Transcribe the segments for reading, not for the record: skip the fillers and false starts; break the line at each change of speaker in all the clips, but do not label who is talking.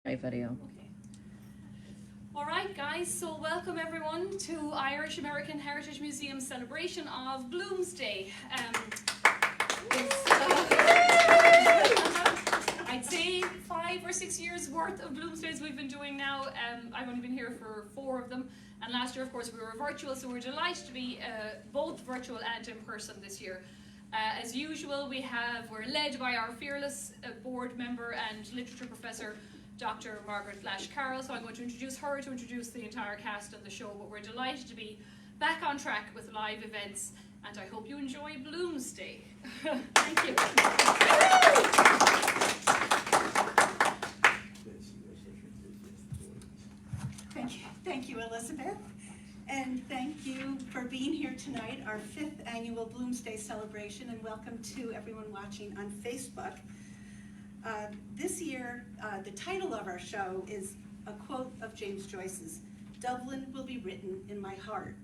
Video.
Okay. All right, guys, so welcome everyone to Irish American Heritage Museum's celebration of Bloomsday. I'd say 5 or 6 years worth of Bloomsdays we've been doing now. I've only been here for 4 of them, and last year, of course, we were virtual, so we're delighted to be both virtual and in person this year. As usual, we're led by our fearless board member and literature professor, Dr. Margaret Lash-Carroll, so I'm going to introduce her to introduce the entire cast of the show, but we're delighted to be back on track with live events, and I hope you enjoy Bloomsday. Thank you.
Thank you, Elizabeth, and thank you for being here tonight, our 5th annual Bloomsday celebration, and welcome to everyone watching on Facebook. This year, the title of our show is a quote of James Joyce's, "Dublin will be written in my heart."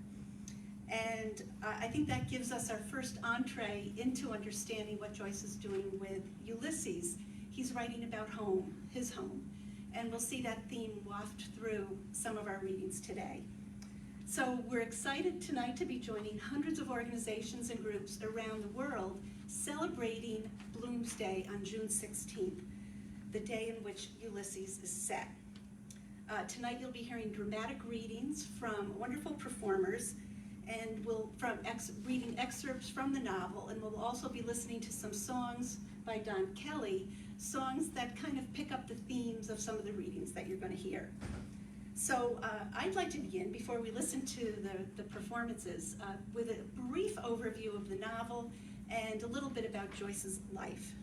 And I think that gives us our first entree into understanding what Joyce is doing with Ulysses. He's writing about home, his home, and we'll see that theme waft through some of our readings today. So we're excited tonight to be joining hundreds of organizations and groups around the world celebrating Bloomsday on June 16th, the day in which Ulysses is set. Tonight you'll be hearing dramatic readings from wonderful performers, and reading excerpts from the novel, and we'll also be listening to some songs by Don Kelly, songs that kind of pick up the themes of some of the readings that you're going to hear. So I'd like to begin, before we listen to the performances, with a brief overview of the novel and a little bit about Joyce's life.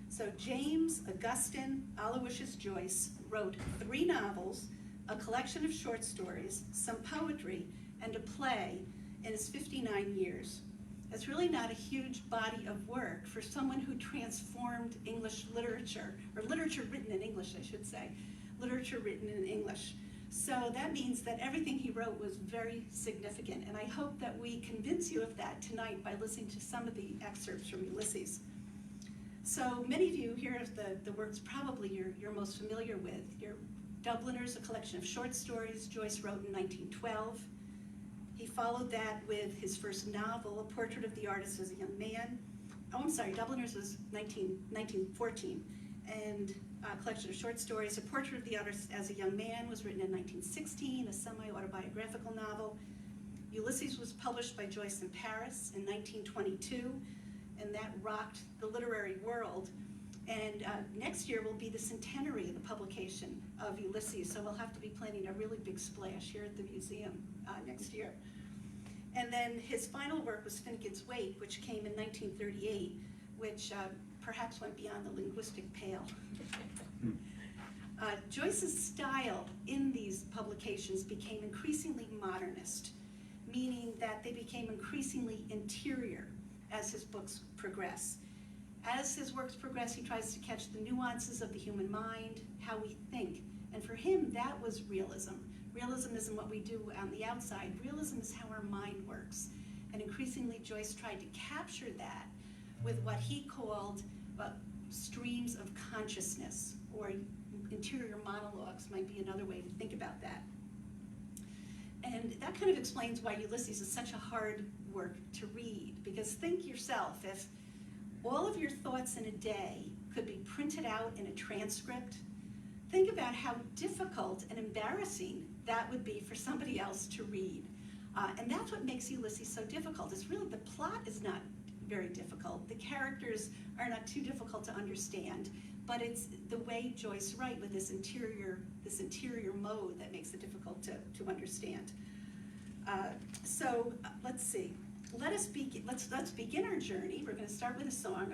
So James Augustine Aloysius Joyce wrote 3 novels, a collection of short stories, some poetry, and a play in his 59 years. It's really not a huge body of work for someone who transformed English literature, or literature written in English, I should say, literature written in English. So that means that everything he wrote was very significant, and I hope that we convince you of that tonight by listening to some of the excerpts from Ulysses. So many of you here of the works probably you're most familiar with. Your Dubliners, a collection of short stories Joyce wrote in 1912. He followed that with his first novel, A Portrait of the Artist as a Young Man. Dubliners was 1914. And a collection of short stories, A Portrait of the Artist as a Young Man was written in 1916, a semi-autobiographical novel. Ulysses was published by Joyce in Paris in 1922, and that rocked the literary world. And next year will be the centenary of the publication of Ulysses, so we'll have to be planning a really big splash here at the museum next year. And then his final work was Finnegan's Wake, which came in 1938, which perhaps went beyond the linguistic pale. Joyce's style in these publications became increasingly modernist, meaning that they became increasingly interior as his books progress. As his works progress, he tries to catch the nuances of the human mind, how we think, and for him, that was realism. Realism isn't what we do on the outside. Realism is how our mind works. And increasingly, Joyce tried to capture that with what he called streams of consciousness, or interior monologues might be another way to think about that. And that kind of explains why Ulysses is such a hard work to read, because think yourself, if all of your thoughts in a day could be printed out in a transcript, think about how difficult and embarrassing that would be for somebody else to read. And that's what makes Ulysses so difficult. It's really, the plot is not very difficult. The characters are not too difficult to understand, but it's the way Joyce writes with this interior mode that makes it difficult to understand. So let's see. Let's begin our journey. We're going to start with a song.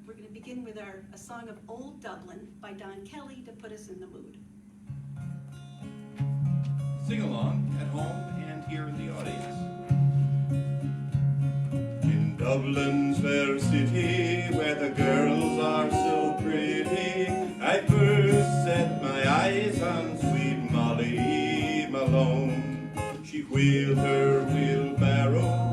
We're going to begin with a song of Old Dublin by Don Kelly to put us in the mood.
Sing along at home and here in the audience. In Dublin's fair city, where the girls are so pretty, I first set my eyes on sweet Molly Malone. She wheeled her wheelbarrow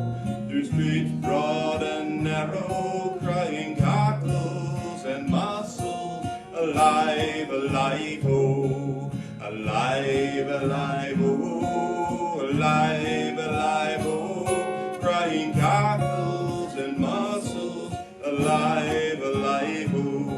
through streets broad and narrow, crying cockles and mussels, alive, alive, oh Alive, alive, oh, alive, alive, oh, crying cockles and mussels, alive, alive, oh.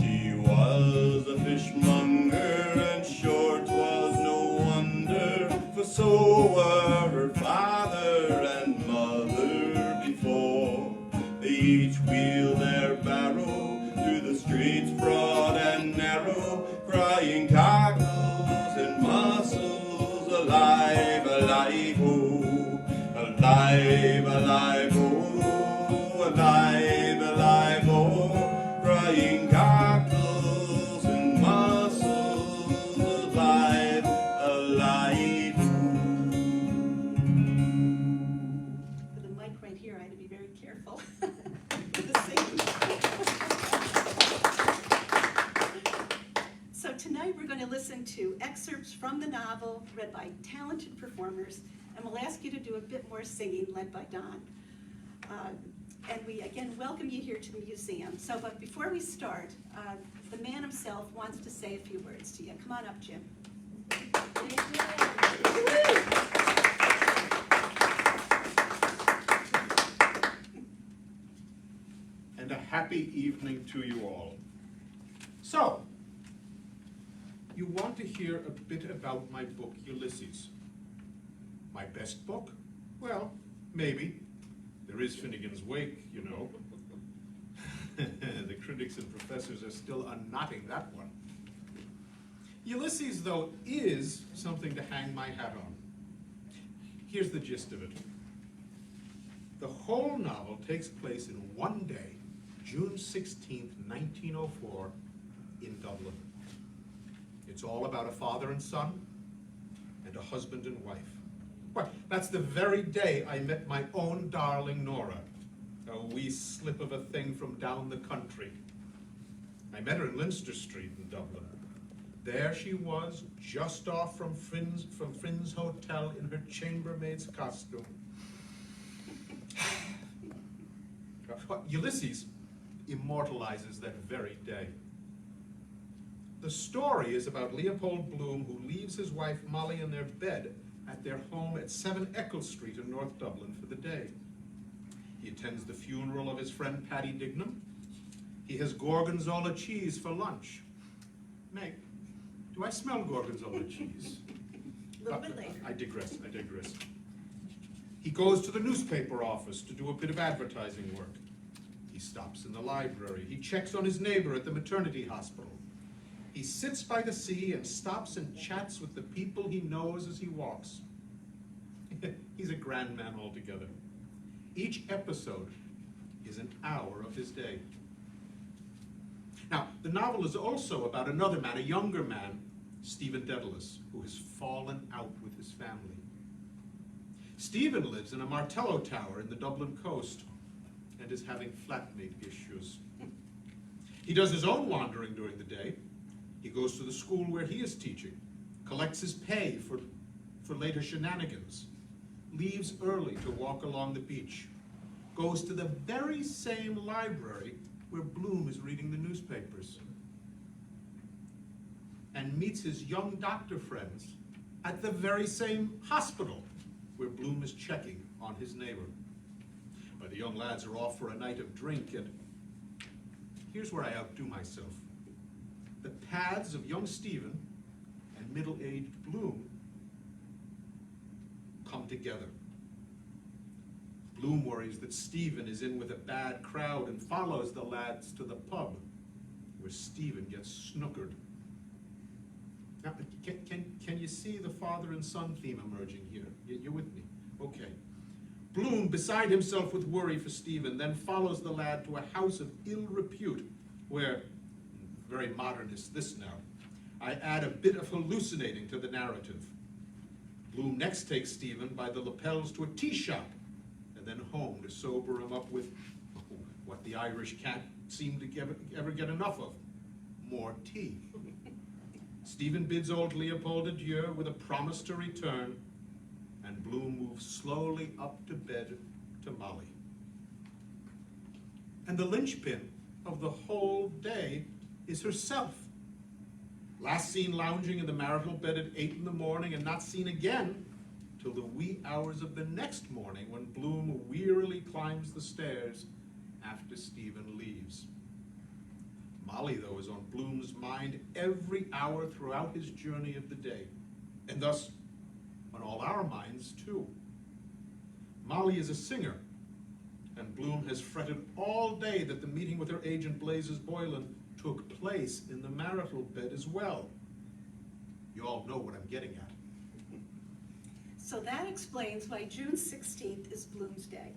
She was a fishmonger, and short was no wonder, for so were her father and mother before. They each wheeled their barrow through the streets broad and narrow, crying cockles and mussels, alive, alive, oh, alive, alive, oh, alive, alive, oh, crying cockles and mussels, alive, alive, oh.
For the mic right here, I had to be very careful with the singing. So tonight we're going to listen to excerpts from the novel read by talented performers, and we'll ask you to do a bit more singing led by Don. And we again welcome you here to the museum. So, but before we start, the man himself wants to say a few words to you. Come on up, Jim.
And a happy evening to you all. So, you want to hear a bit about my book, Ulysses. My best book? Well, maybe. There is Finnegan's Wake, you know. The critics and professors are still unknotting that one. Ulysses, though, is something to hang my hat on. Here's the gist of it. The whole novel takes place in one day, June 16th, 1904, in Dublin. It's all about a father and son, and a husband and wife. Why, that's the very day I met my own darling Nora, a wee slip of a thing from down the country. I met her in Leinster Street in Dublin. There she was, just off from Frinn's Hotel in her chambermaid's costume. Ulysses immortalizes that very day. The story is about Leopold Bloom, who leaves his wife Molly in their bed at their home at 7 Eccles Street in North Dublin for the day. He attends the funeral of his friend Paddy Dignam. He has gorgonzola cheese for lunch. Meg, do I smell gorgonzola cheese?
A little bit later.
I digress. He goes to the newspaper office to do a bit of advertising work. He stops in the library. He checks on his neighbor at the maternity hospital. He sits by the sea and stops and chats with the people he knows as he walks. He's a grand man altogether. Each episode is an hour of his day. Now, the novel is also about another man, a younger man, Stephen Dedalus, who has fallen out with his family. Stephen lives in a Martello tower in the Dublin coast and is having flatmate issues. He does his own wandering during the day. He goes to the school where he is teaching, collects his pay for later shenanigans, leaves early to walk along the beach, goes to the very same library where Bloom is reading the newspapers, and meets his young doctor friends at the very same hospital where Bloom is checking on his neighbor. But the young lads are off for a night of drink, and here's where I outdo myself. The paths of young Stephen and middle-aged Bloom come together. Bloom worries that Stephen is in with a bad crowd and follows the lads to the pub, where Stephen gets snookered. Now, can you see the father and son theme emerging here? You're with me? Okay. Bloom, beside himself with worry for Stephen, then follows the lad to a house of ill repute, where, very modernist this now, I add a bit of hallucinating to the narrative. Bloom next takes Stephen by the lapels to a tea shop, and then home to sober him up with what the Irish can't seem to ever get enough of: more tea. Stephen bids old Leopold adieu with a promise to return, and Bloom moves slowly up to bed to Molly. And the linchpin of the whole day is herself. Last seen lounging in the marital bed at 8 in the morning and not seen again till the wee hours of the next morning when Bloom wearily climbs the stairs after Stephen leaves. Molly, though, is on Bloom's mind every hour throughout his journey of the day, and thus on all our minds, too. Molly is a singer, and Bloom has fretted all day that the meeting with her agent Blazes Boylan took place in the marital bed as well. You all know what I'm getting at.
So that explains why June 16th is Bloomsday.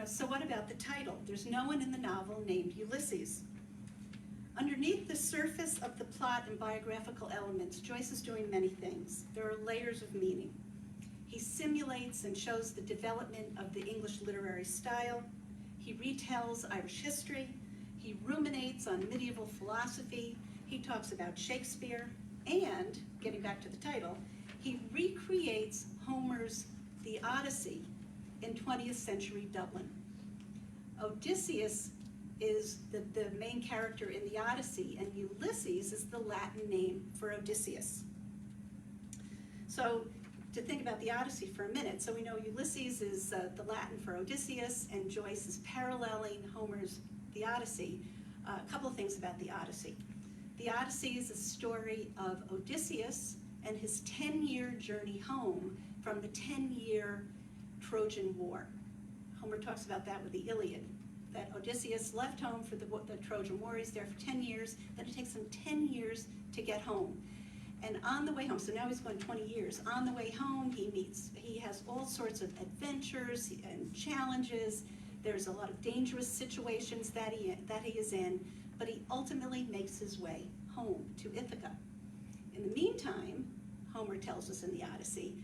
So what about the title? There's no one in the novel named Ulysses. Underneath the surface of the plot and biographical elements, Joyce is doing many things. There are layers of meaning. He simulates and shows the development of the English literary style. He retells Irish history. He ruminates on medieval philosophy. He talks about Shakespeare. And, getting back to the title, he recreates Homer's The Odyssey in 20th century Dublin. Odysseus is the main character in the Odyssey, and Ulysses is the Latin name for Odysseus. So to think about the Odyssey for a minute, so we know Ulysses is the Latin for Odysseus, and Joyce is paralleling Homer's The Odyssey. A couple of things about the Odyssey. The Odyssey is a story of Odysseus and his 10-year journey home from the 10-year Trojan War. Homer talks about that with the Iliad, that Odysseus left home for the Trojan War. He's there for 10 years, then it takes him 10 years to get home. And on the way home, so now he's going 20 years, on the way home he has all sorts of adventures and challenges. There's a lot of dangerous situations that he is in, but he ultimately makes his way home to Ithaca. In the meantime, Homer tells us in the Odyssey,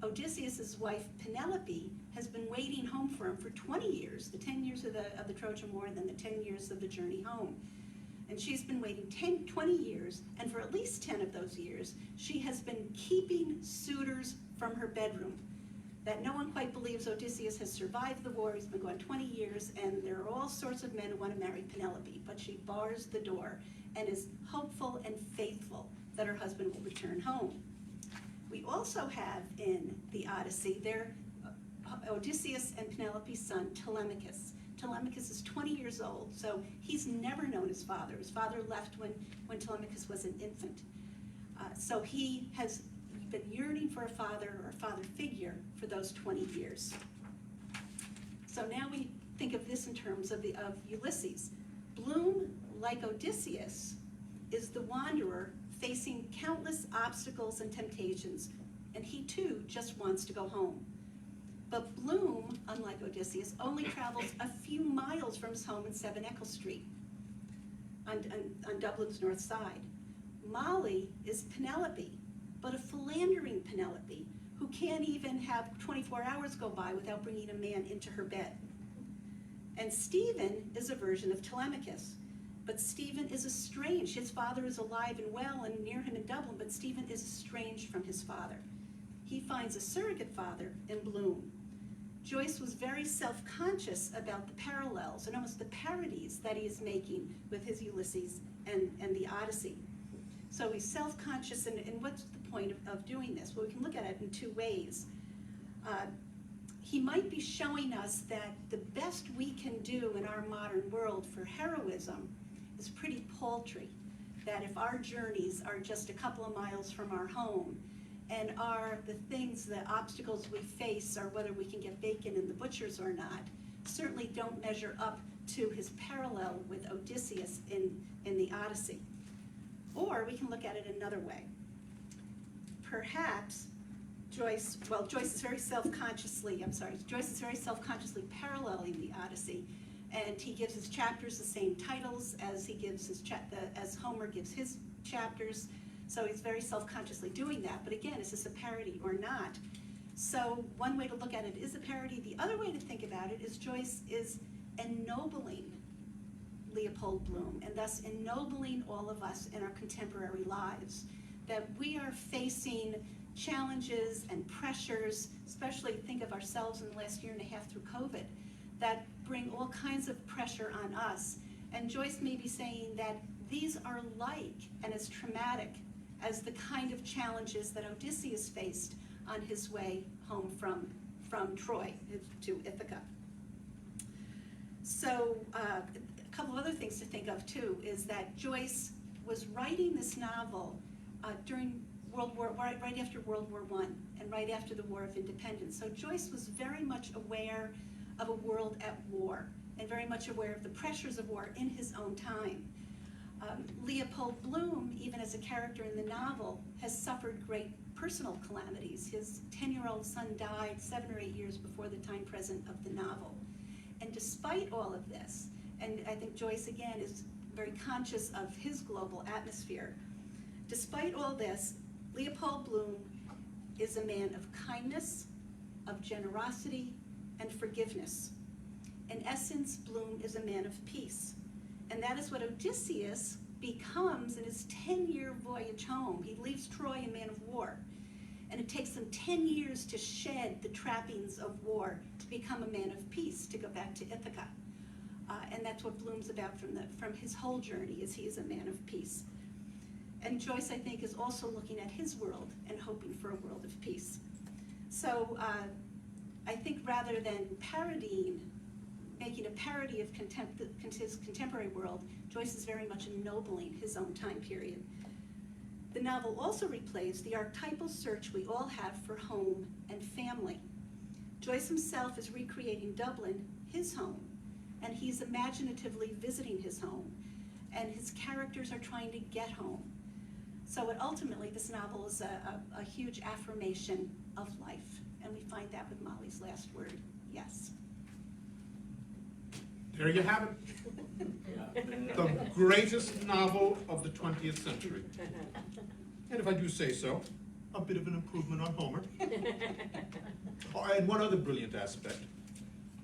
Odysseus' wife Penelope has been waiting home for him for 20 years, the 10 years of the Trojan War and then the 10 years of the journey home. And she's been waiting 20 years, and for at least 10 of those years, she has been keeping suitors from her bedroom. That no one quite believes Odysseus has survived the war. He's been gone 20 years, and there are all sorts of men who want to marry Penelope, but she bars the door and is hopeful and faithful that her husband will return home. We also have in the Odyssey Odysseus and Penelope's son, Telemachus. Telemachus is 20 years old, so he's never known his father. His father left when Telemachus was an infant. So he has been yearning for a father or a father figure for those 20 years. So now we think of this in terms of Ulysses. Bloom, like Odysseus, is the wanderer facing countless obstacles and temptations, and he too just wants to go home. But Bloom, unlike Odysseus, only travels a few miles from his home in 7 Eccles Street on Dublin's north side. Molly is Penelope, but a philandering Penelope who can't even have 24 hours go by without bringing a man into her bed. And Stephen is a version of Telemachus, but Stephen is estranged. His father is alive and well and near him in Dublin, but Stephen is estranged from his father. He finds a surrogate father in Bloom. Joyce was very self-conscious about the parallels and almost the parodies that he is making with his Ulysses and the Odyssey. So he's self-conscious, and what's the point of doing this? Well, we can look at it in two ways. He might be showing us that the best we can do in our modern world for heroism is pretty paltry, that if our journeys are just a couple of miles from our home, and the obstacles we face are whether we can get bacon in the butcher's or not, certainly don't measure up to his parallel with Odysseus in the Odyssey. Or we can look at it another way. Perhaps Joyce is very self-consciously paralleling the Odyssey, and he gives his chapters the same titles as as Homer gives his chapters. So he's very self-consciously doing that. But again, is this a parody or not? So one way to look at it is a parody. The other way to think about it is Joyce is ennobling Leopold Bloom, and thus ennobling all of us in our contemporary lives. That we are facing challenges and pressures, especially think of ourselves in the last year and a half through COVID, that bring all kinds of pressure on us. And Joyce may be saying that these are like and as traumatic as the kind of challenges that Odysseus faced on his way home from Troy to Ithaca. So a couple of other things to think of too is that Joyce was writing this novel during right after World War I and right after the War of Independence. So Joyce was very much aware of a world at war and very much aware of the pressures of war in his own time. Leopold Bloom, even as a character in the novel, has suffered great personal calamities. His 10-year-old son died 7 or 8 years before the time present of the novel. And despite all of this, and I think Joyce again is very conscious of his global atmosphere, despite all this, Leopold Bloom is a man of kindness, of generosity, and forgiveness. In essence, Bloom is a man of peace. And that is what Odysseus becomes in his 10-year voyage home. He leaves Troy a man of war. And it takes him 10 years to shed the trappings of war to become a man of peace, to go back to Ithaca. And that's what Bloom's about from his whole journey, is he is a man of peace. And Joyce, I think, is also looking at his world and hoping for a world of peace. So I think rather than making a parody of his contemporary world, Joyce is very much ennobling his own time period. The novel also replays the archetypal search we all have for home and family. Joyce himself is recreating Dublin, his home, and he's imaginatively visiting his home, and his characters are trying to get home. So ultimately, this novel is a huge affirmation of life, and we find that with Molly's last word, yes.
There you have it. The greatest novel of the 20th century. And if I do say so, a bit of an improvement on Homer. Oh, and one other brilliant aspect.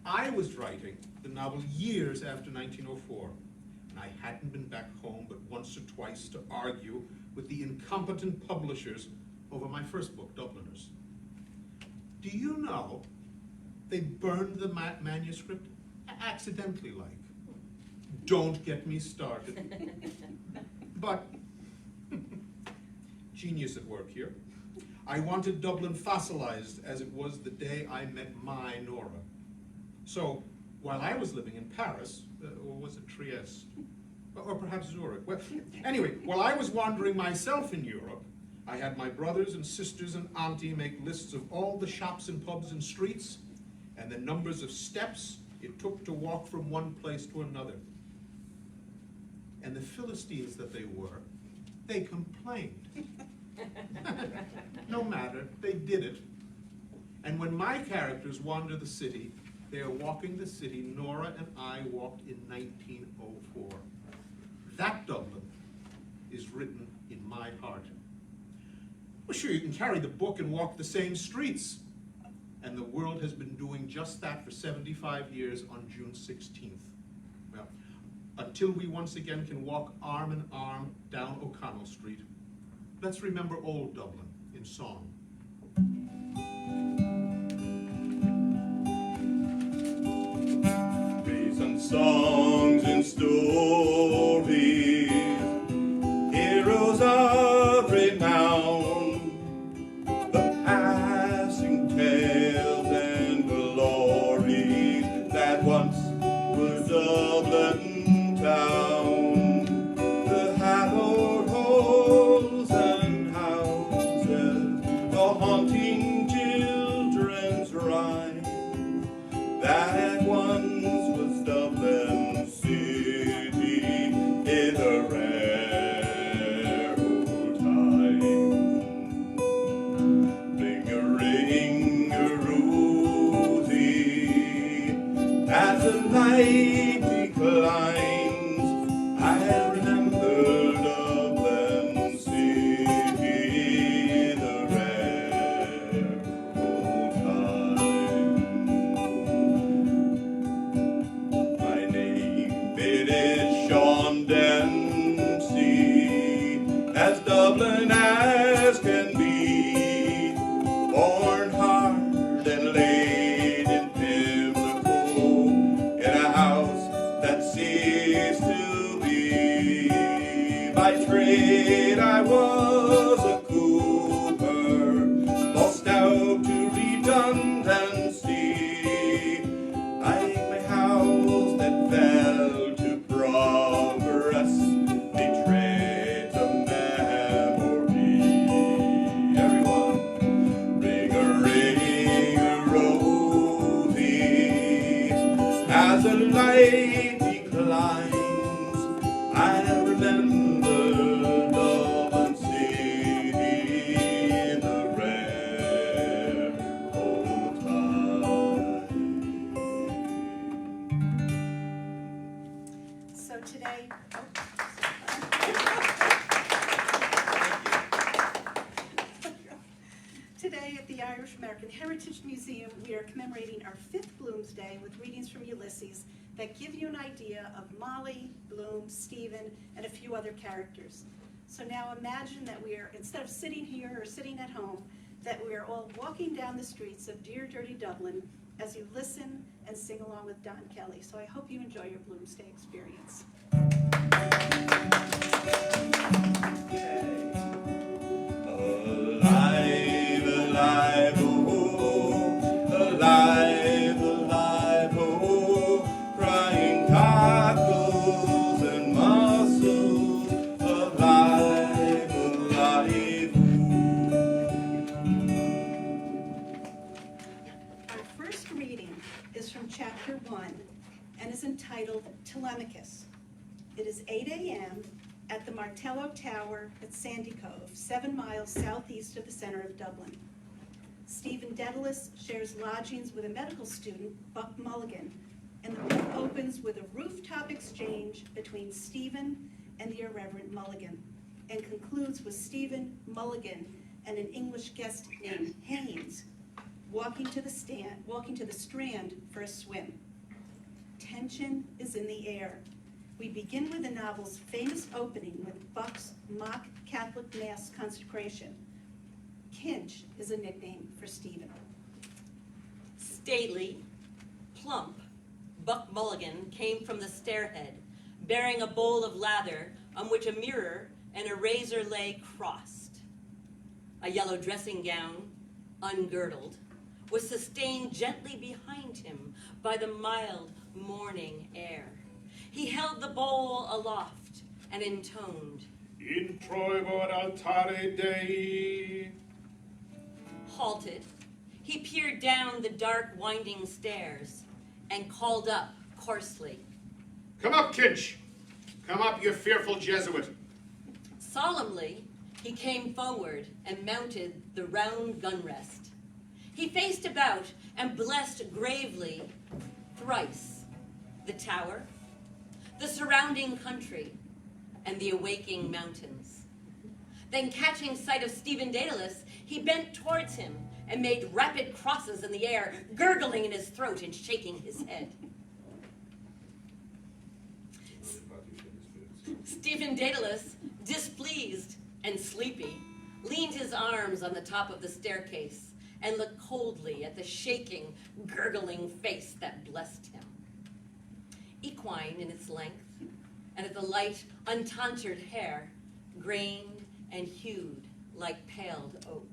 I was writing the novel years after 1904, and I hadn't been back home but once or twice to argue with the incompetent publishers over my first book, Dubliners. Do you know they burned the manuscript? Accidentally, like. Don't get me started. But genius at work here. I wanted Dublin fossilized as it was the day I met my Nora. So while I was living in Paris, or was it Trieste? Or perhaps Zurich. Well, anyway, while I was wandering myself in Europe, I had my brothers and sisters and auntie make lists of all the shops and pubs and streets, and the numbers of steps it took to walk from one place to another. And the Philistines that they were, they complained. No matter, they did it. And when my characters wander the city, they are walking the city Nora and I walked in 1904. That Dublin is written in my heart. Well, sure, you can carry the book and walk the same streets. And the world has been doing just that for 75 years on June 16th. Well, until we once again can walk arm in arm down O'Connell Street, let's remember old Dublin in song.
Recent songs and stories, heroes of renown, the passing tales and glories that once were Dublin town, the hallowed halls and houses By trade I was a cooper, lost out to redundancy. Like my house that fell to progress, betrayed the memory. Everyone, ring-a-ring-a-rosy, as a light declines, I remember Dublin City in the rare old time.
So today, today at the Irish American Heritage Museum, we are commemorating our 5th Bloomsday with readings from Ulysses that give you an idea of Molly, Bloom, Stephen, and a few other characters. So now imagine that we are, instead of sitting here or sitting at home, that we are all walking down the streets of dear dirty Dublin as you listen and sing along with Don Kelly. So I hope you enjoy your Bloomsday experience.
Alive, alive, oh, alive, alive, oh, crying cockles and mussels, alive, alive,
Our first reading is from chapter 1 and is entitled Telemachus. It is 8 a.m. at the Martello Tower at Sandy Cove, 7 miles southeast of the center of Dublin. Stephen Dedalus shares lodgings with a medical student, Buck Mulligan, and the book opens with a rooftop exchange between Stephen and the irreverent Mulligan, and concludes with Stephen, Mulligan, and an English guest named Haynes walking to the Strand for a swim. Tension is in the air. We begin with the novel's famous opening with Buck's mock Catholic Mass consecration. Kinch is a nickname for Stephen.
Stately, plump, Buck Mulligan came from the stairhead, bearing a bowl of lather on which a mirror and a razor lay crossed. A yellow dressing gown, ungirdled, was sustained gently behind him by the mild morning air. He held the bowl aloft and intoned,
In troivo ad altare Dei.
halted, he peered down the dark winding stairs and called up coarsely.
Come up, Kinch. Come up, you fearful Jesuit.
Solemnly, he came forward and mounted the round gun rest. He faced about and blessed gravely thrice the tower, the surrounding country, and the awaking mountains. Then, catching sight of Stephen Dedalus, he bent towards him and made rapid crosses in the air, gurgling in his throat and shaking his head. Stephen Dedalus, displeased and sleepy, leaned his arms on the top of the staircase and looked coldly at the shaking, gurgling face that blessed him. Equine in its length, and at the light, untonsured hair, grained and hued like paled oak.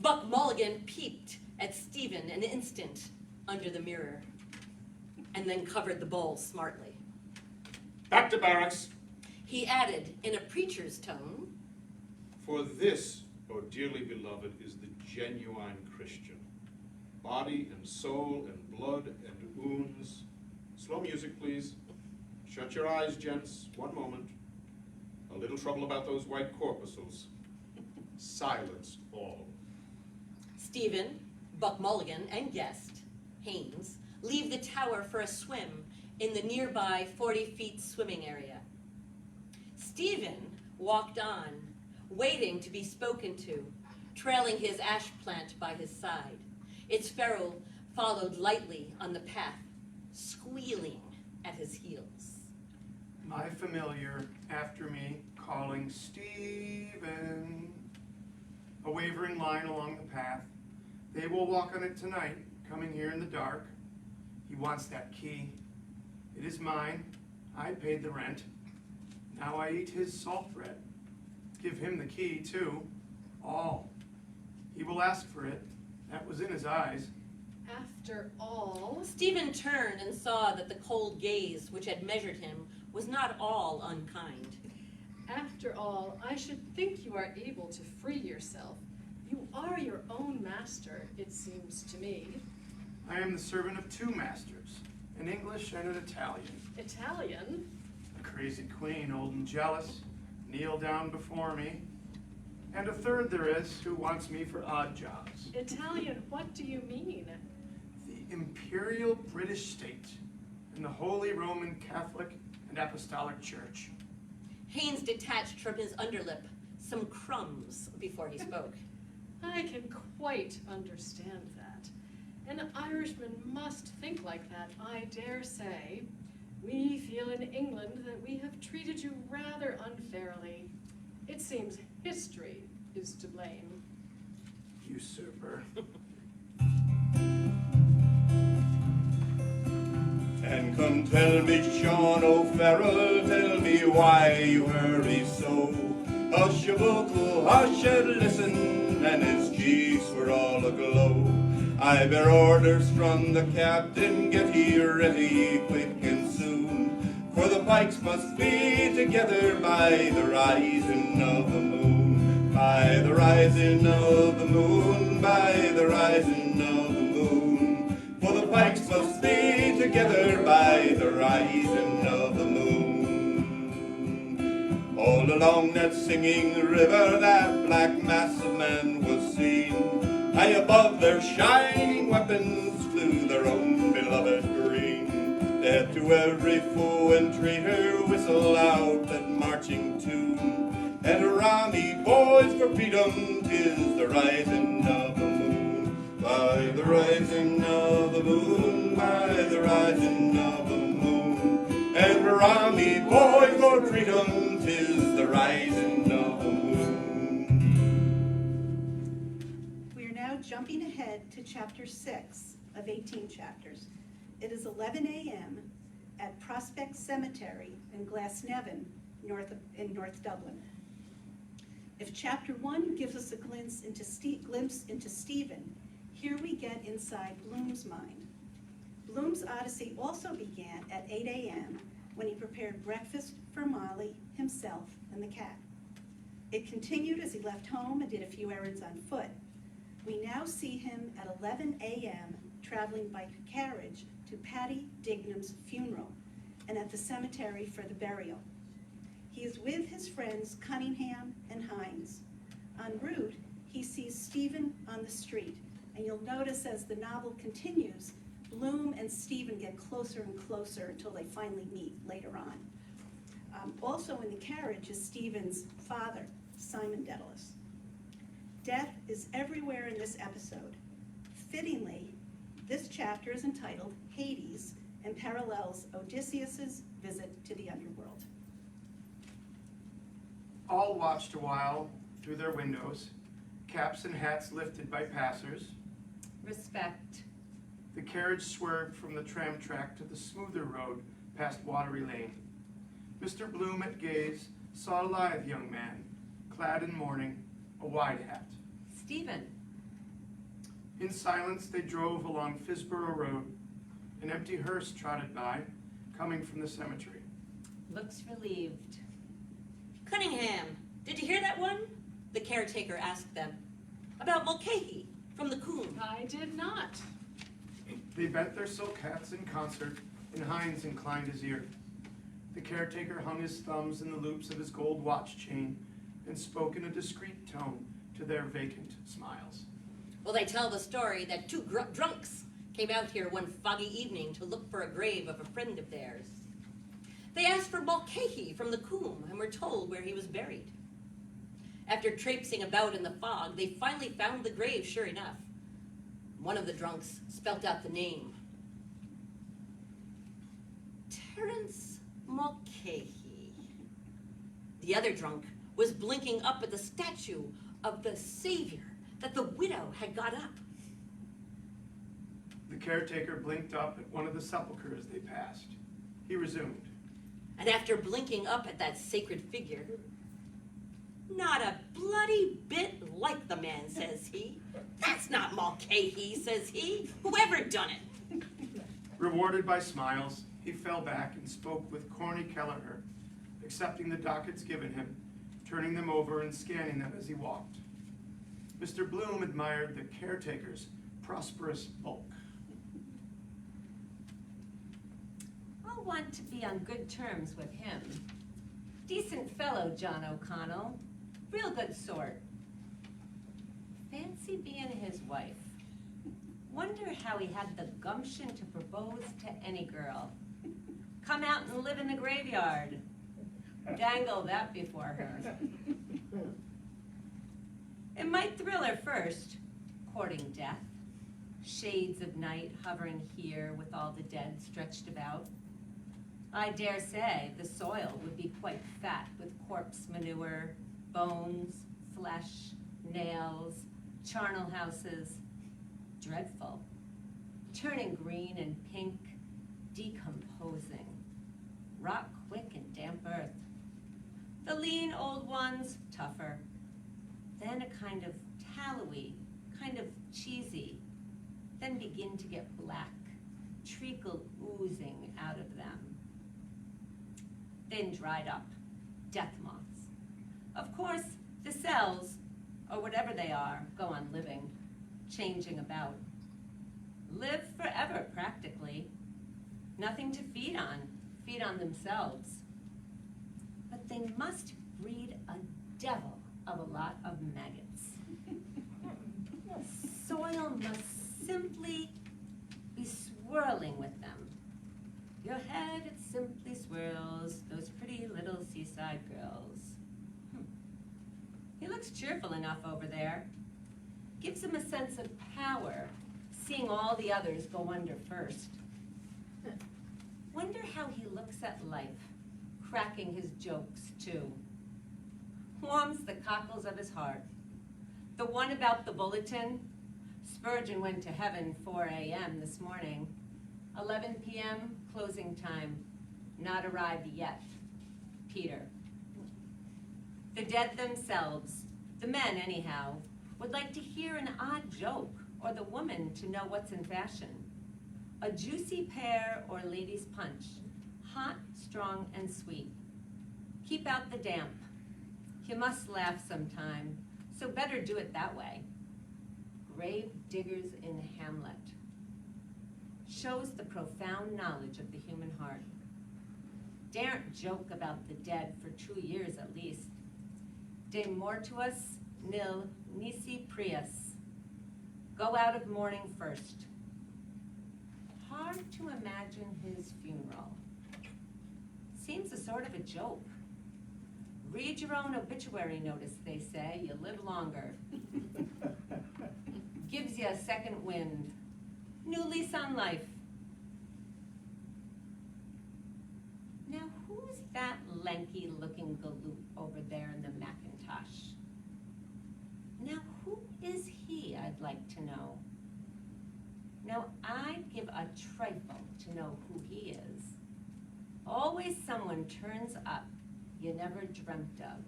Buck Mulligan peeped at Stephen an instant under the mirror, and then covered the bowl smartly.
Back to barracks.
He added in a preacher's tone,
For this, O dearly beloved, is the genuine Christian. Body and soul and blood and wounds. Slow music, please. Shut your eyes, gents. One moment. A little trouble about those white corpuscles. Silence all.
Stephen, Buck Mulligan, and guest, Haynes, leave the tower for a swim in the nearby 40-feet swimming area. Stephen walked on, waiting to be spoken to, trailing his ash plant by his side. Its ferrule followed lightly on the path, squealing at his heels.
My familiar after me, calling Stephen. A wavering line along the path. They will walk on it tonight, coming here in the dark. He wants that key. It is mine. I paid the rent. Now I eat his salt bread. Give him the key, too. All. He will ask for it. That was in his eyes.
After all,
Stephen turned and saw that the cold gaze which had measured him was not all unkind.
after all, I should think you are able to free yourself. You are your own master, it seems to me.
I am the servant of two masters, an English and an Italian.
Italian?
A crazy queen, old and jealous, kneel down before me. And a third there is who wants me for odd jobs.
Italian, what do you mean?
The imperial British state and the Holy Roman Catholic and Apostolic Church.
Haynes detached from his underlip some crumbs before he spoke.
I can quite understand that. An Irishman must think like that, I dare say. We feel in England that we have treated you rather unfairly. It seems history is to blame.
Usurper.
And come tell me, Sean O'Farrell, tell me why you hurry so. Hush your buckle, hush and listen, and his cheeks were all aglow. I bear orders from the captain, get ye ready quick and soon, for the pikes must be together by the rising of the moon, by the rising of the moon, by the rising of the moon, for the pikes must be together by the rising of the moon. All along that singing river, that black mass of men was seen. High above their shining weapons flew their own beloved green. Dead to every foe and traitor, whistle out that marching tune. And hurrah me, boys, for freedom, 'tis the rising of the moon. By the rising of the moon, by the rising of the moon. And hurrah me, boys, for freedom, 'tis the rising of the moon.
We are now jumping ahead to chapter 6 of 18 chapters. It is 11 a.m. at Prospect Cemetery in Glasnevin, in North Dublin. If chapter 1 gives us a glimpse into Stephen, here we get inside Bloom's mind. Bloom's odyssey also began at 8 a.m. when he prepared breakfast for Molly, himself, and the cat. It continued as he left home and did a few errands on foot. We now see him at 11 a.m. traveling by carriage to Patty Dignam's funeral and at the cemetery for the burial. He is with his friends Cunningham and Hines. En route, he sees Stephen on the street, and you'll notice as the novel continues, Bloom and Stephen get closer and closer until they finally meet later on. Also in the carriage is Stephen's father, Simon Dedalus. Death is everywhere in this episode. Fittingly, this chapter is entitled Hades and parallels Odysseus's visit to the underworld.
All watched a while through their windows, caps and hats lifted by passers.
Respect.
The carriage swerved from the tram track to the smoother road past Watery Lane. Mr. Bloom at gaze saw a lithe young man, clad in mourning, a wide hat.
Stephen.
In silence they drove along Fisborough Road. An empty hearse trotted by, coming from the cemetery.
Looks relieved. Cunningham, did you hear that one? The caretaker asked them. About Mulcahy from the Coombe.
I did not.
They bent their silk hats in concert, and Hines inclined his ear. The caretaker hung his thumbs in the loops of his gold watch chain and spoke in a discreet tone to their vacant smiles.
Well, they tell the story that two drunks came out here one foggy evening to look for a grave of a friend of theirs. They asked for Mulcahy from the Coombe and were told where he was buried. After traipsing about in the fog, they finally found the grave, sure enough. One of the drunks spelt out the name. Terence Mulcahy. The other drunk was blinking up at the statue of the Savior that the widow had got up.
The caretaker blinked up at one of the sepulchres they passed. He resumed.
And after blinking up at that sacred figure, "Not a bloody bit like the man," says he. "That's not Mulcahy," says he. "Whoever done it?"
Rewarded by smiles, he fell back and spoke with Corny Kelleher, accepting the dockets given him, turning them over and scanning them as he walked. Mr. Bloom admired the caretaker's prosperous bulk.
I'll want to be on good terms with him. Decent fellow, John O'Connell. Real good sort. Fancy being his wife. Wonder how he had the gumption to propose to any girl. Come out and live in the graveyard. Dangle that before her. It might thrill her first, courting death. Shades of night hovering here with all the dead stretched about. I dare say the soil would be quite fat with corpse manure, bones, flesh, nails, charnel houses. Dreadful. Turning green and pink, decomposing. Rot quick in damp earth. The lean old ones, tougher. Then a kind of tallowy, kind of cheesy. Then begin to get black, treacle oozing out of them. Then dried up, death moths. Of course, the cells, or whatever they are, go on living, changing about. Live forever, practically. Nothing to feed on themselves. But they must breed a devil of a lot of maggots. Soil must simply be swirling with them. Your head, it simply swirls, those pretty little seaside girls. He looks cheerful enough over there. Gives him a sense of power, seeing all the others go under first. Wonder how he looks at life, cracking his jokes too. Warms the cockles of his heart. The one about the bulletin, Spurgeon went to heaven 4 a.m. this morning. 11 p.m. closing time, not arrived yet. Peter. The dead themselves, the men anyhow, would like to hear an odd joke or the woman to know what's in fashion. A juicy pear or lady's punch, hot, strong, and sweet. Keep out the damp. You must laugh sometime, so better do it that way. Grave diggers in Hamlet. Shows the profound knowledge of the human heart. Daren't joke about the dead for 2 years at least. De mortuus nil nisi prius. Go out of mourning first. Hard to imagine his funeral. Seems a sort of a joke. Read your own obituary notice, they say. You live longer. Gives you a second wind. New lease on life. Now, who's that lanky-looking galoot over there in the Macintosh? Now, who is he, I'd like to know? Now, I'd give a trifle to know who he is. Always someone turns up you never dreamt of.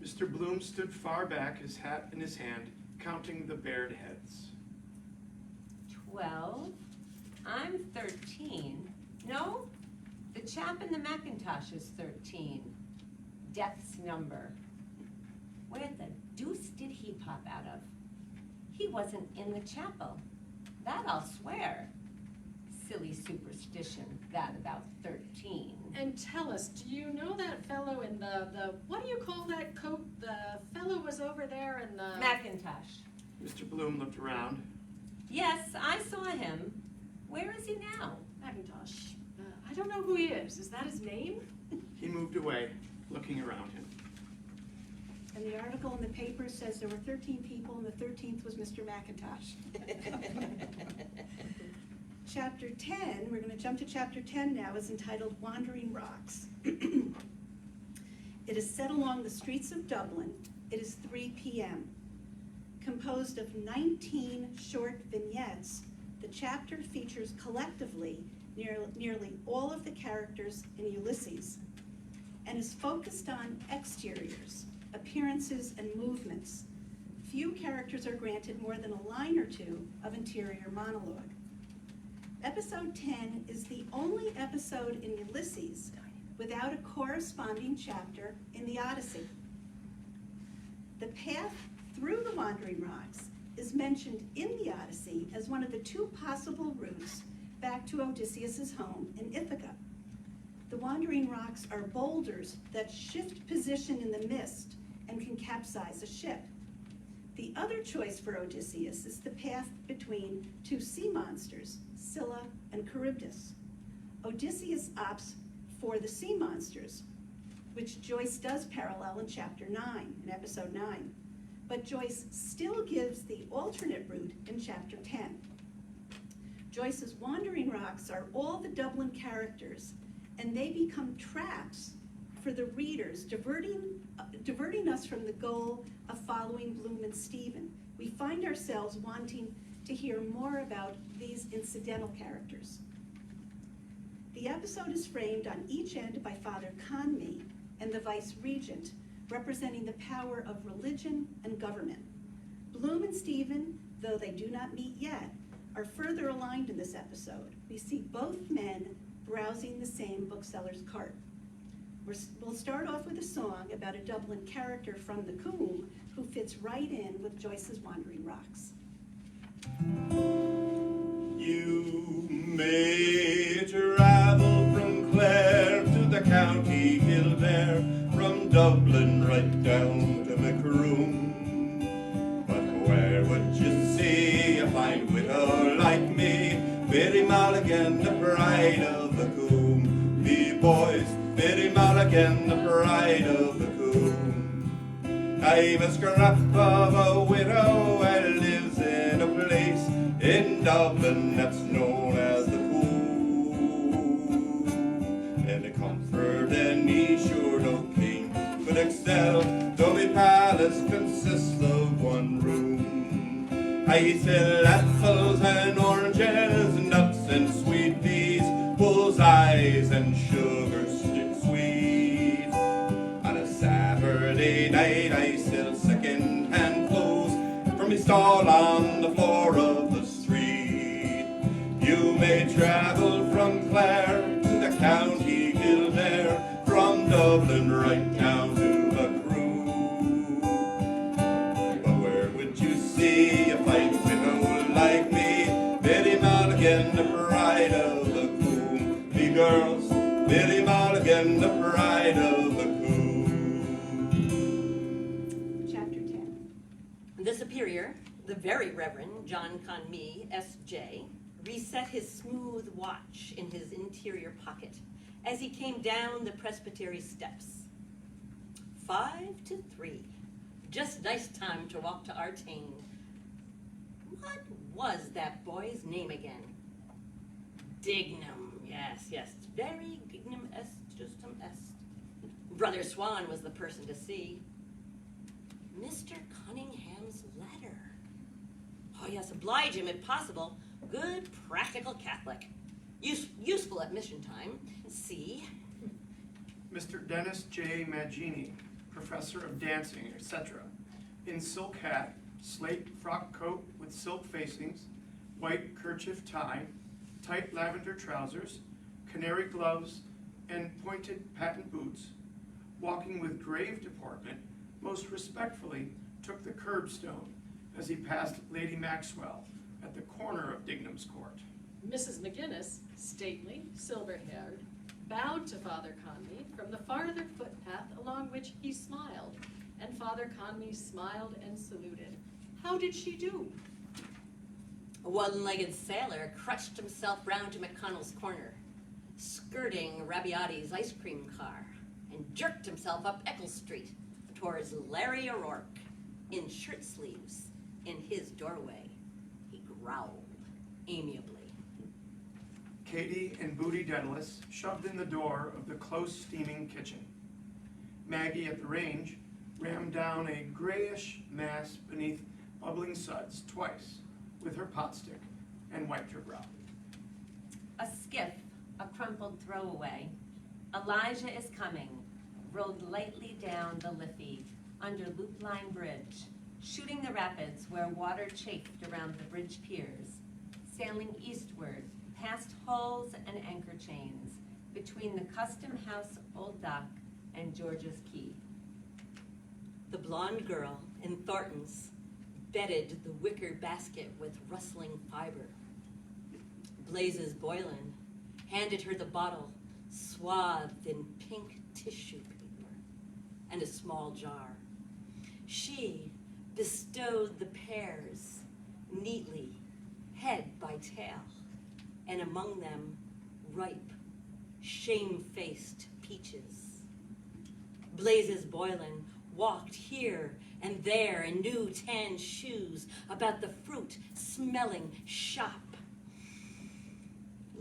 Mr. Bloom stood far back, his hat in his hand, counting the bared heads.
12. I'm 13. No, the chap in the Macintosh is 13. Death's number. Where the deuce did he pop out of? He wasn't in the chapel. That I'll swear. Silly superstition, that about 13.
And tell us, do you know that fellow in the what do you call that coat? The fellow was over there in the...
Macintosh.
Mr. Bloom looked around.
Yes, I saw him. Where is he now?
Macintosh. I don't know who he is. Is that his name?
He moved away, looking around him.
And the article in the paper says there were 13 people and the 13th was Mr. McIntosh. Chapter 10, we're going to jump to chapter 10 now, is entitled Wandering Rocks. It is set along the streets of Dublin. It is 3 p.m. Composed of 19 short vignettes, the chapter features collectively nearly all of the characters in Ulysses and is focused on exteriors, appearances, and movements. Few characters are granted more than a line or two of interior monologue. Episode 10 is the only episode in Ulysses without a corresponding chapter in the Odyssey. The path through the Wandering Rocks is mentioned in the Odyssey as one of the two possible routes back to Odysseus' home in Ithaca. The Wandering Rocks are boulders that shift position in the mist and can capsize a ship. The other choice for Odysseus is the path between two sea monsters, Scylla and Charybdis. Odysseus opts for the sea monsters, which Joyce does parallel in chapter 9, in episode 9. But Joyce still gives the alternate route in chapter 10. Joyce's Wandering Rocks are all the Dublin characters, and they become traps for the readers, diverting us from the goal of following Bloom and Stephen. We find ourselves wanting to hear more about these incidental characters. The episode is framed on each end by Father Conmee and the Vice Regent, representing the power of religion and government. Bloom and Stephen, though they do not meet yet, are further aligned in this episode. We see both men browsing the same bookseller's cart. We'll start off with a song about a Dublin character from the Coombe who fits right in with Joyce's Wandering Rocks.
You may travel from Clare to the county Kildare, from Dublin right down to Macroom. But where would you see a fine widow like me, Biddy Mulligan, the pride of the Coombe? Me boys, Biddy Mulligan, the pride of the Coombe. I'm a scrap of a widow, I lives in a place in Dublin that's known as the Coombe. And a comfort and ease sure no king could excel, though my palace consists of one room. I sell apples and oranges, nuts and sweet peas, bull's eyes and sugar stick sweet. On a Saturday night I sell second-hand clothes from me stall on the floor of the street. You may travel from Clare to the county Kildare, from Dublin right down to Macroom. But where would you see a fine widow like me, Biddy Mulligan, the pride of the Coombe? Me girls, Biddy Mulligan, the pride of the Coombe.
Chapter 10.
The Superior, the Very Reverend John Conmee, S.J., reset his smooth watch in his interior pocket as he came down the presbytery steps. 5 to 3. Just nice time to walk to Artane. What was that boy's name again? Dignam, yes, very Dignam est justum est. Brother Swan was the person to see. Mr. Cunningham's letter. Oh yes, oblige him if possible. Good, practical Catholic. Useful at mission time. See?
Mr. Dennis J. Maggini, professor of dancing, etc. In silk hat, slate frock coat with silk facings, white kerchief tie, tight lavender trousers, canary gloves, and pointed patent boots, walking with grave deportment, most respectfully took the curbstone as he passed Lady Maxwell at the corner of Dignam's Court.
Mrs. McGinnis, stately, silver-haired, bowed to Father Conmee from the farther footpath along which he smiled, and Father Conmee smiled and saluted. How did she do?
A one-legged sailor crutched himself round to McConnell's corner, skirting Rabiotti's ice cream car, and jerked himself up Eccles Street towards Larry O'Rourke in shirt sleeves in his doorway. He growled amiably.
Katie and Booty Daedalus shoved in the door of the close steaming kitchen. Maggie at the range rammed down a grayish mass beneath bubbling suds twice with her pot stick and wiped her brow.
A skiff a crumpled throwaway. Elijah is coming, rolled lightly down the Liffey under Loop Line Bridge, shooting the rapids where water chafed around the bridge piers, sailing eastward past hulls and anchor chains between the Custom House Old Dock and George's Quay.
The blonde girl in Thornton's bedded the wicker basket with rustling fiber. Blazes Boylan handed her the bottle swathed in pink tissue paper and a small jar. She bestowed the pears neatly, head by tail, and among them ripe, shame-faced peaches. Blazes Boylan walked here and there in new tan shoes about the fruit-smelling shop,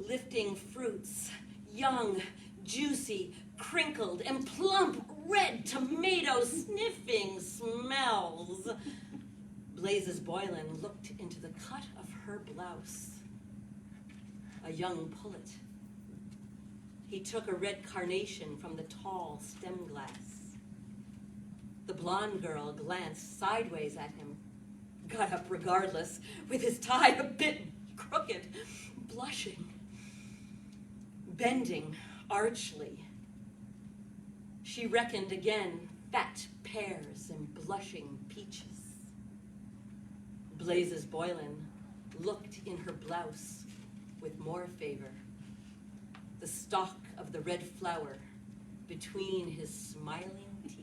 lifting fruits, young, juicy, crinkled, and plump red tomato sniffing smells. Blazes Boylan looked into the cut of her blouse. A young pullet. He took a red carnation from the tall stem glass. The blonde girl glanced sideways at him, got up regardless, with his tie a bit crooked, blushing, bending archly. She reckoned again fat pears and blushing peaches. Blazes Boylan looked in her blouse with more favor, the stalk of the red flower between his smiling teeth.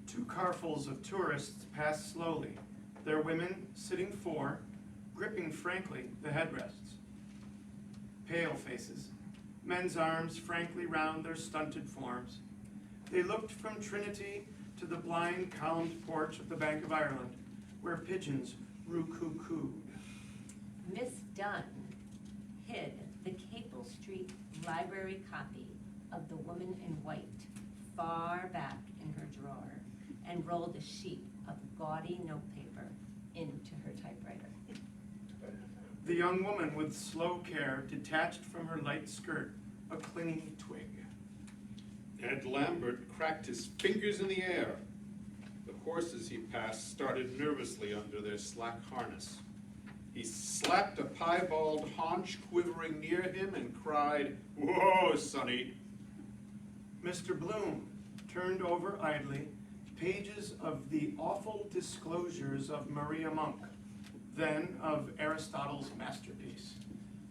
2 carfuls of tourists passed slowly, their women sitting 4, gripping frankly the headrests. Pale faces, men's arms frankly round their stunted forms. They looked from Trinity to the blind columned porch of the Bank of Ireland, where pigeons roo-coo-cooed.
Miss Dunn hid the Capel Street library copy of The Woman in White far back in her drawer and rolled a sheet of gaudy notepaper into her typewriter.
The young woman with slow care detached from her light skirt a clinging twig.
Ed Lambert cracked his fingers in the air. The horses he passed started nervously under their slack harness. He slapped a piebald haunch quivering near him and cried, "Whoa, Sonny!"
Mr. Bloom turned over idly pages of the awful disclosures of Maria Monk, then of Aristotle's masterpiece,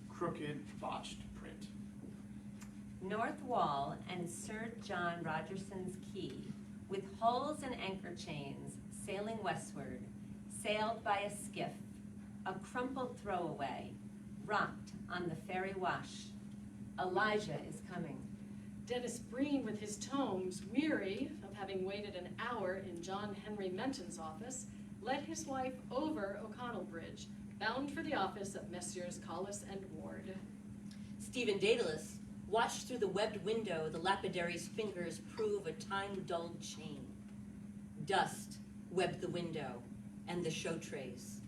crooked, botched print.
North Wall and Sir John Rogerson's Quay, with hulls and anchor chains sailing westward, sailed by a skiff, a crumpled throwaway, rocked on the ferry wash. Elijah is coming.
Dennis Breen, with his tomes, weary of having waited an hour in John Henry Menton's office, led his wife over O'Connell Bridge, bound for the office of Messrs. Collis and Ward.
Stephen Daedalus watched through the webbed window the lapidary's fingers prove a time-dulled chain. Dust webbed the window and the show trays.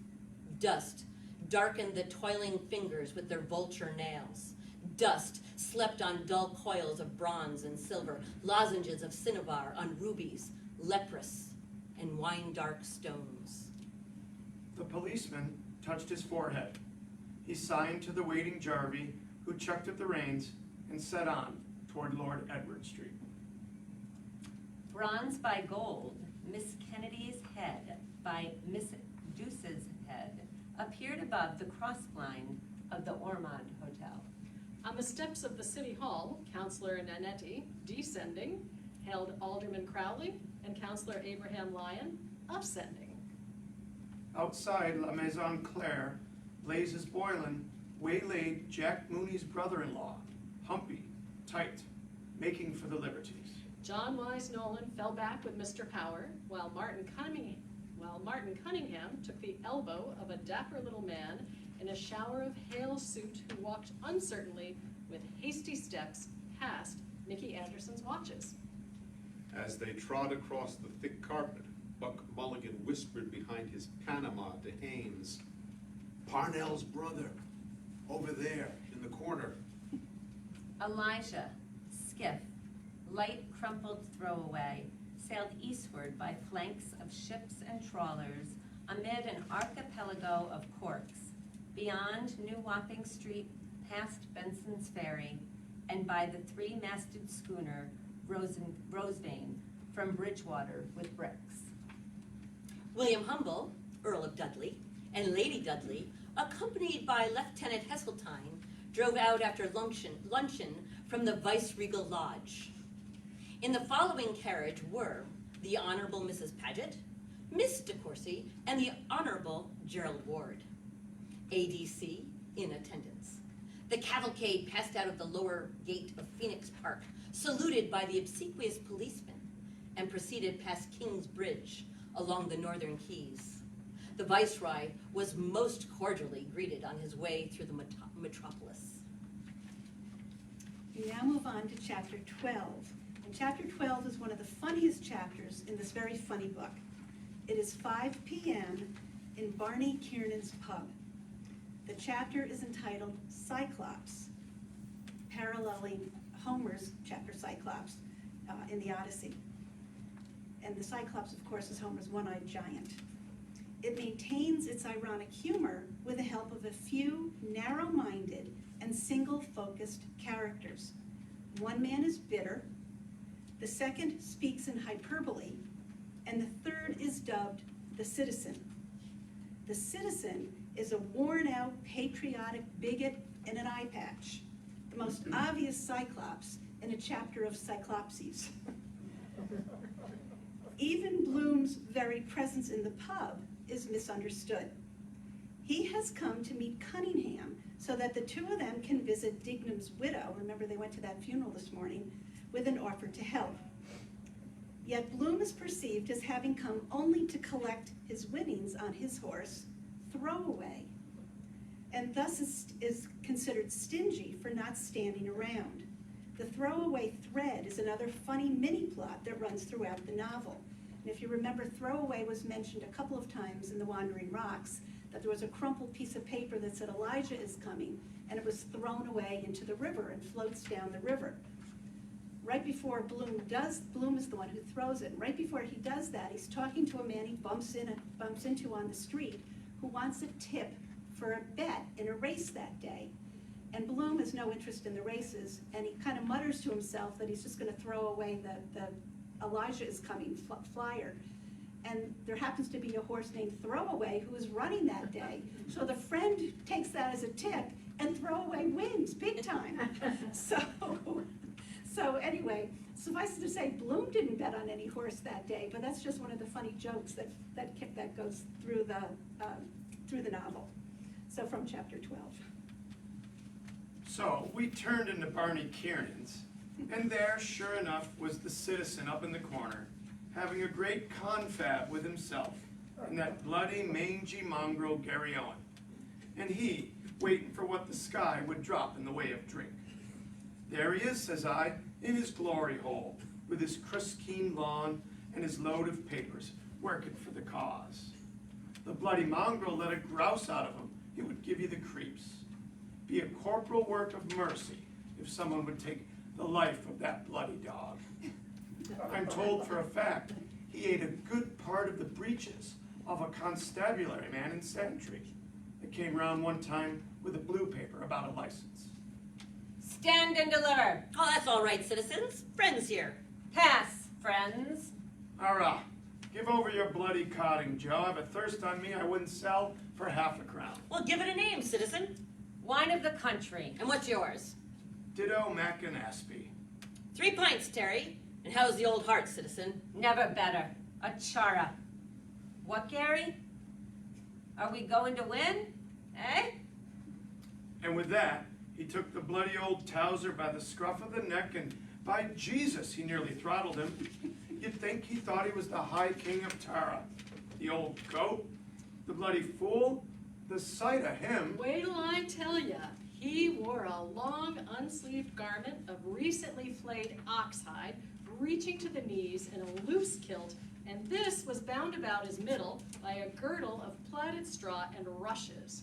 Dust darkened the toiling fingers with their vulture nails. Dust slept on dull coils of bronze and silver, lozenges of cinnabar on rubies, leprous, and wine-dark stones.
The policeman touched his forehead. He signed to the waiting Jarvey, who chucked at the reins and set on toward Lord Edward Street.
Bronze by gold, Miss Kennedy's head by Miss Douce's head appeared above the cross blind of the Ormond Hotel.
On the steps of the City Hall, Councillor Nanetti, descending, hailed Alderman Crowley and Councillor Abraham Lyon, ascending.
Outside La Maison Claire, Blazes Boylan waylaid Jack Mooney's brother-in-law, humpy, tight, making for the liberties.
John Wise Nolan fell back with Mr. Power, while Martin Cunningham took the elbow of a dapper little man in a shower of hail suit who walked uncertainly with hasty steps past Nicky Anderson's watches.
As they trod across the thick carpet, Buck Mulligan whispered behind his Panama to Haynes, "Parnell's brother, over there in the
the corner.
Elijah, skiff, light crumpled throwaway, sailed eastward by flanks of ships and trawlers amid an archipelago of corks, beyond New Wapping Street, past Benson's Ferry, and by the three-masted schooner Rosevane from Bridgewater with bricks.
William Humble, Earl of Dudley, and Lady Dudley, accompanied by Lieutenant Heseltine, drove out after luncheon from the Vice-Regal Lodge. In the following carriage were the Honorable Mrs. Paget, Miss De Courcy, and the Honorable Gerald Ward. ADC in attendance. The cavalcade passed out of the lower gate of Phoenix Park, saluted by the obsequious policeman, and proceeded past King's Bridge along the northern quays. The Viceroy was most cordially greeted on his way through the metropolis.
We now move on to chapter 12. And chapter 12 is one of the funniest chapters in this very funny book. It is 5 p.m. in Barney Kiernan's pub. The chapter is entitled Cyclops, paralleling Homer's chapter Cyclops in the Odyssey. And the Cyclops, of course, is Homer's one-eyed giant. It maintains its ironic humor with the help of a few narrow-minded and single-focused characters. One man is bitter, the second speaks in hyperbole, and the third is dubbed the citizen. The citizen is a worn-out, patriotic bigot in an eye patch, the most obvious Cyclops in a chapter of Cyclopses. Even Bloom's very presence in the pub is misunderstood. He has come to meet Cunningham so that the two of them can visit Dignam's widow, remember they went to that funeral this morning, with an offer to help. Yet Bloom is perceived as having come only to collect his winnings on his horse, Throwaway, and thus is considered stingy for not standing around. The throwaway thread is another funny mini-plot that runs throughout the novel. And if you remember, throwaway was mentioned a couple of times in The Wandering Rocks, that there was a crumpled piece of paper that said Elijah is coming, and it was thrown away into the river and floats down the river. Right before Bloom is the one who throws it. Right before he does that, he's talking to a man he bumps into on the street who wants a tip for a bet in a race that day. And Bloom has no interest in the races, and he kind of mutters to himself that he's just going to throw away the Elijah is coming flyer. And there happens to be a horse named Throwaway who is running that day. So the friend takes that as a tip, and Throwaway wins big time. So anyway, suffice it to say, Bloom didn't bet on any horse that day, but that's just one of the funny jokes that goes through the novel. So from chapter 12.
So we turned into Barney Kiernan's, and there, sure enough, was the citizen up in the corner, having a great confab with himself and that bloody, mangy mongrel Gary Owen, and he waiting for what the sky would drop in the way of drink. There he is, says I, in his glory hole, with his crisp-keen lawn and his load of papers, working for the cause. The bloody mongrel let a grouse out of him. He would give you the creeps. Be a corporal work of mercy if someone would take the life of that bloody dog. I'm told for a fact he ate a good part of the breeches of a constabulary man in Santry that came round one time with a blue paper about a license.
Stand and deliver.
Oh, that's all right, citizens. Friends here.
Pass, friends.
Arrah, give over your bloody codding, Joe. I've a thirst on me I wouldn't sell for half a crown.
Well, give it a name, citizen.
Wine of the country.
And what's yours?
Ditto Mackinaspie.
3 pints, Terry. And how's the old heart, citizen?
Never better. A chara. What, Gary? Are we going to win? Eh?
And with that, he took the bloody old Towser by the scruff of the neck, and by Jesus, he nearly throttled him. You'd think he thought he was the High King of Tara. The old goat, the bloody fool, the sight of him.
Wait till I tell ya. He wore a long, unsleeved garment of recently flayed oxhide, reaching to the knees in a loose kilt, and this was bound about his middle by a girdle of plaited straw and rushes.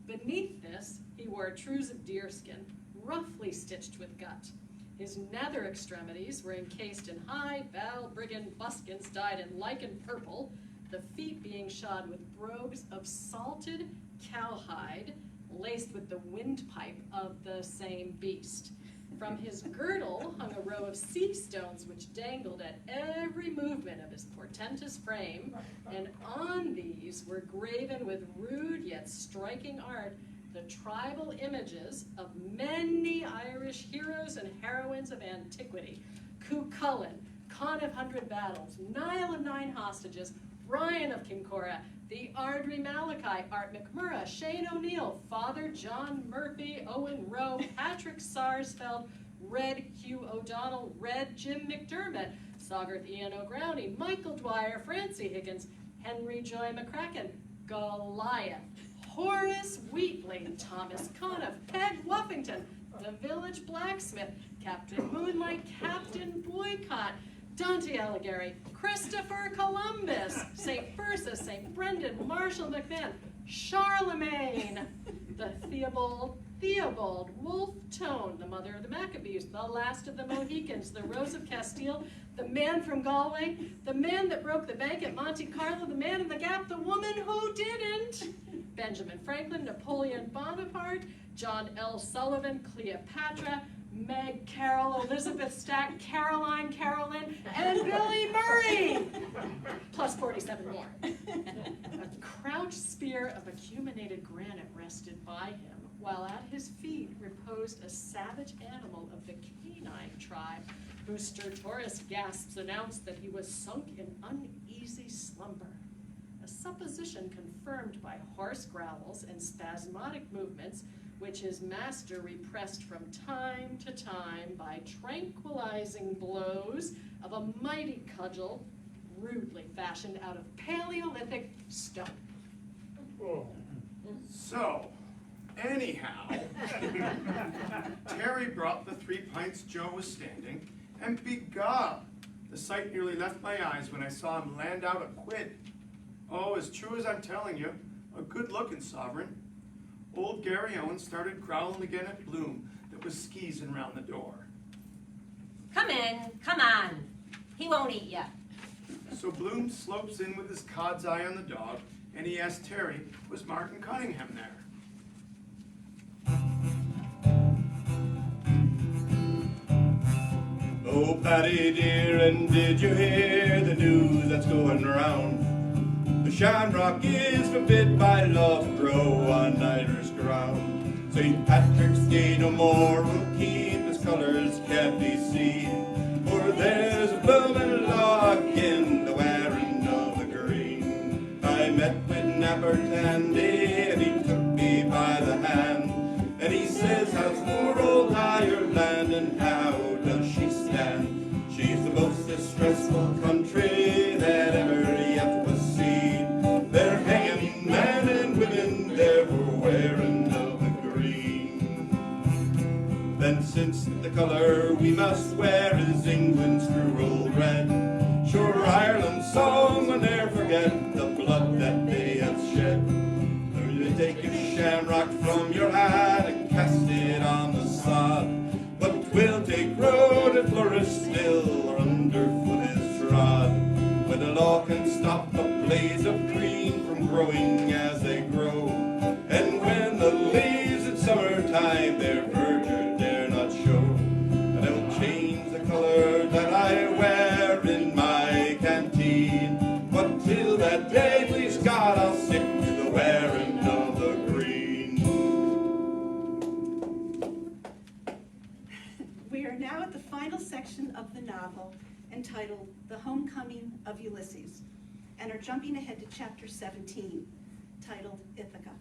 Beneath this, he wore trews of deerskin, roughly stitched with gut. His nether extremities were encased in high balbriggan buskins dyed in lichen purple, the feet being shod with brogues of salted cowhide, laced with the windpipe of the same beast. From his girdle hung a row of sea stones which dangled at every movement of his portentous frame, and on these were graven with rude yet striking art the tribal images of many Irish heroes and heroines of antiquity: Cuchulainn, Con of 100 Battles, Niall of 9 Hostages, Brian of Kincora, the Ardry Malachi, Art McMurrah, Shane O'Neill, Father John Murphy, Owen Rowe, Patrick Sarsfeld, Red Hugh O'Donnell, Red Jim McDermott, Soggarth Ian O'Growney, Michael Dwyer, Francie Higgins, Henry Joy McCracken, Goliath, Horace Wheatley, Thomas Conniff, Peg Wuffington, the village blacksmith, Captain Moonlight, Captain Boycott, Dante Alighieri, Christopher Columbus, St. Persis, St. Brendan, Marshall McMahon, Charlemagne, the Theobald, Wolfe Tone, the mother of the Maccabees, the last of the Mohicans, the Rose of Castile, the man from Galway, the man that broke the bank at Monte Carlo, the man in the Gap, the woman who didn't, Benjamin Franklin, Napoleon Bonaparte, John L. Sullivan, Cleopatra, Meg Carroll, Elizabeth Stack, Caroline Carolyn, and Billy Murray, plus 47 more. A crouched spear of acuminated granite rested by him, while at his feet reposed a savage animal of the canine tribe, whose stertorous gasps announced that he was sunk in uneasy slumber. A supposition confirmed by hoarse growls and spasmodic movements, which his master repressed from time to time by tranquilizing blows of a mighty cudgel rudely fashioned out of Paleolithic stone.
So, anyhow, Terry brought the 3 pints Joe was standing, and begob, the sight nearly left my eyes when I saw him land out a quid. Oh, as true as I'm telling you, a good-looking sovereign. Old Gary Owen started growling again at Bloom that was skeezing round the door.
Come in, come on. He won't eat ya.
So Bloom slopes in with his cod's eye on the dog, and he asked Terry, was Martin Cunningham there?
Oh, Patty dear, and did you hear the news that's going round? The shamrock is forbid by law to grow on Irish ground. St. Patrick's Day no more will keep his colours can't be seen, for there's a bloomin' law again the wearing of the green. I met with Napper Tandy and he took me by the hand, and he says, how's poor old Ireland and how does she stand? She's the most distressful country that ever yet was seen. They're hanging men and women there for wearing of the green. Then since the colour we must wear is England's cruel red, sure Ireland's song will ne'er forget the blood that they have shed. They take a shamrock from your hat and cast it on the sod, but 'twill take road and flourish still or underfoot is trod. When the law can stop a blaze of green from growing as they grow, and when the leaves in summertime their verdure dare not show, and I will change the colour that I wear in my canteen. But till that day, please God, I'll stick to the wearing of the green.
We are now at the final section of the novel entitled The Homecoming of Ulysses, and are jumping ahead to chapter 17, titled Ithaca.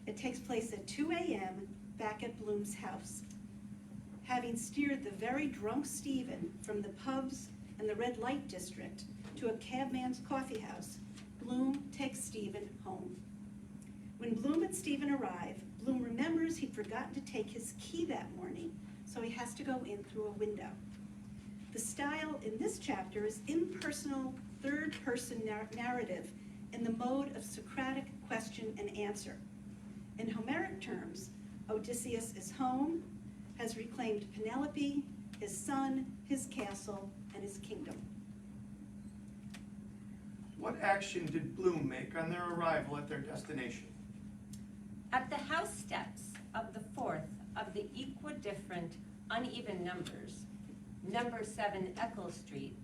It takes place at 2 a.m. back at Bloom's house. Having steered the very drunk Stephen from the pubs and the red light district to a cabman's coffee house, Bloom takes Stephen home. When Bloom and Stephen arrive, Bloom remembers he'd forgotten to take his key that morning, so he has to go in through a window. The style in this chapter is impersonal, third-person narrative in the mode of Socratic question and answer. In Homeric terms, Odysseus is home, has reclaimed Penelope, his son, his castle, and his kingdom.
What action did Bloom make on their arrival at their destination?
At the house steps of the fourth of the equidifferent uneven numbers, number 7 Eccles Street,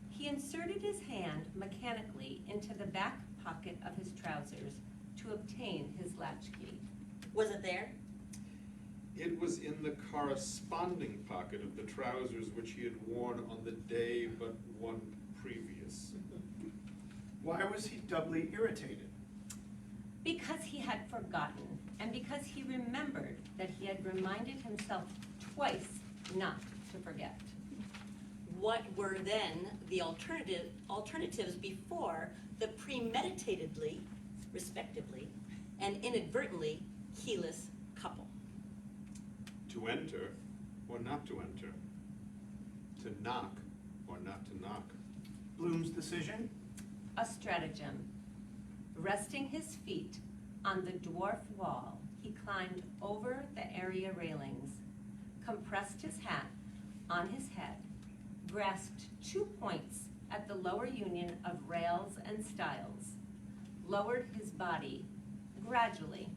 he inserted his hand mechanically into the back pocket of his trousers to obtain his latchkey.
Was it there?
It was in the corresponding pocket of the trousers which he had worn on the day but one previous.
Why was he doubly irritated?
Because he had forgotten, and because he remembered that he had reminded himself twice not to forget.
What were then the alternatives before the premeditatedly, respectively, and inadvertently keyless couple?
To enter or not to enter. To knock or not to knock.
Bloom's decision?
A stratagem. Resting his feet on the dwarf wall, he climbed over the area railings, compressed his hat on his head, grasped 2 points at the lower union of rails and stiles, lowered his body gradually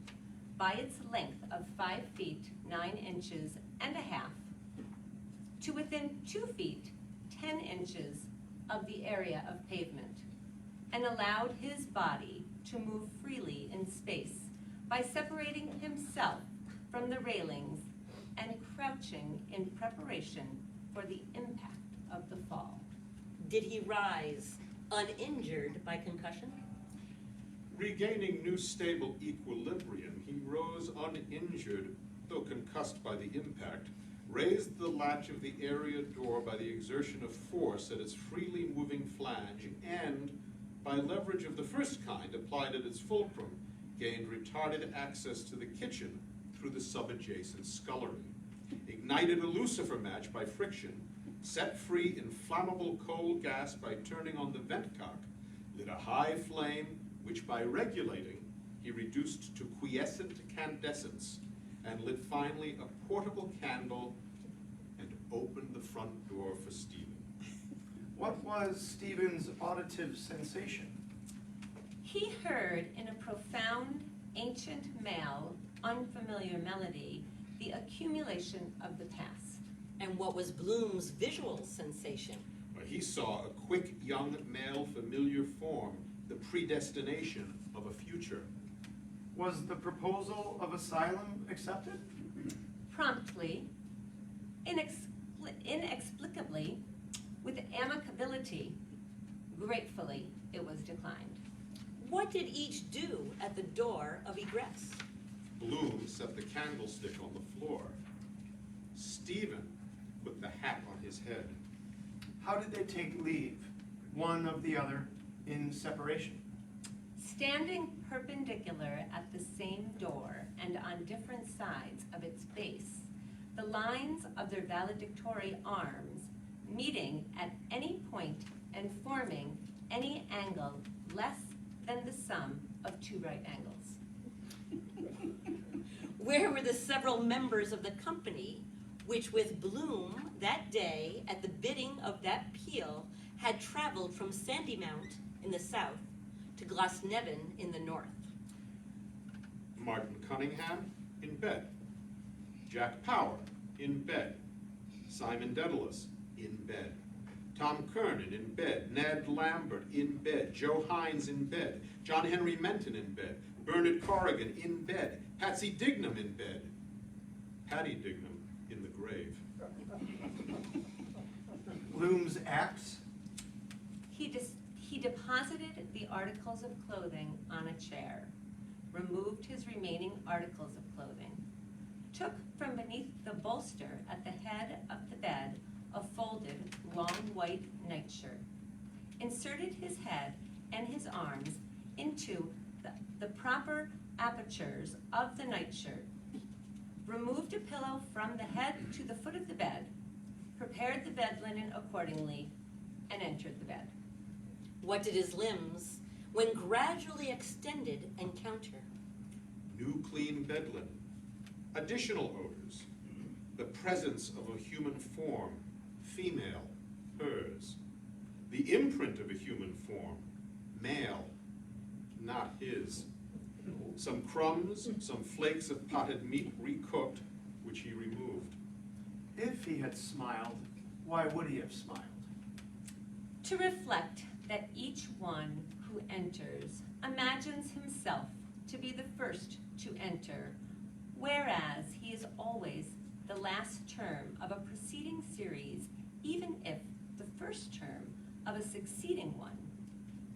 by its length of 5 feet 9 inches and a half to within 2 feet 10 inches of the area of pavement, and allowed his body to move freely in space by separating himself from the railings and crouching in preparation for the impact of the fall.
Did he rise uninjured by concussion?
Regaining new stable equilibrium, he rose uninjured, though concussed by the impact, raised the latch of the area door by the exertion of force at its freely moving flange, and, by leverage of the first kind applied at its fulcrum, gained retarded access to the kitchen through the subadjacent scullery, ignited a lucifer match by friction, set free inflammable coal gas by turning on the vent cock, lit a high flame which by regulating he reduced to quiescent candescence, and lit finally a portable candle and opened the front door for Stephen.
What was Stephen's auditive sensation?
He heard in a profound, ancient male, unfamiliar melody the accumulation of the past.
And what was Bloom's visual sensation?
He saw a quick young male familiar form, the predestination of a future.
Was the proposal of asylum accepted?
Promptly, inexplicably, with amicability, gratefully, it was declined.
What did each do at the door of egress?
Bloom set the candlestick on the floor. Stephen put the hat on his head.
How did they take leave, one of the other, in separation?
Standing perpendicular at the same door and on different sides of its base, the lines of their valedictory arms meeting at any point and forming any angle less than the sum of 2 right angles.
Where were the several members of the company which with Bloom that day at the bidding of that peal had traveled from Sandymount in the south to Glasnevin in the north?
Martin Cunningham, in bed. Jack Power, in bed. Simon Dedalus, in bed. Tom Kernan, in bed. Ned Lambert, in bed. Joe Hines, in bed. John Henry Menton, in bed. Bernard Corrigan, in bed. Patsy Dignam, in bed. Patty Dignam, in the grave.
Bloom's acts?
He deposited the articles of clothing on a chair, removed his remaining articles of clothing, took from beneath the bolster at the head of the bed a folded, long white nightshirt, inserted his head and his arms into the proper apertures of the nightshirt, removed a pillow from the head to the foot of the bed, prepared the bed linen accordingly, and entered the bed.
What did his limbs, when gradually extended, encounter?
new clean bed linen, additional odors, the presence of a human form, female, hers, the imprint of a human form, male, not his, some crumbs, some flakes of potted meat recooked, which he removed.
If he had smiled, why would he have smiled?
To reflect that each one who enters imagines himself to be the first to enter, whereas he is always the last term of a preceding series, even if the first term of a succeeding one,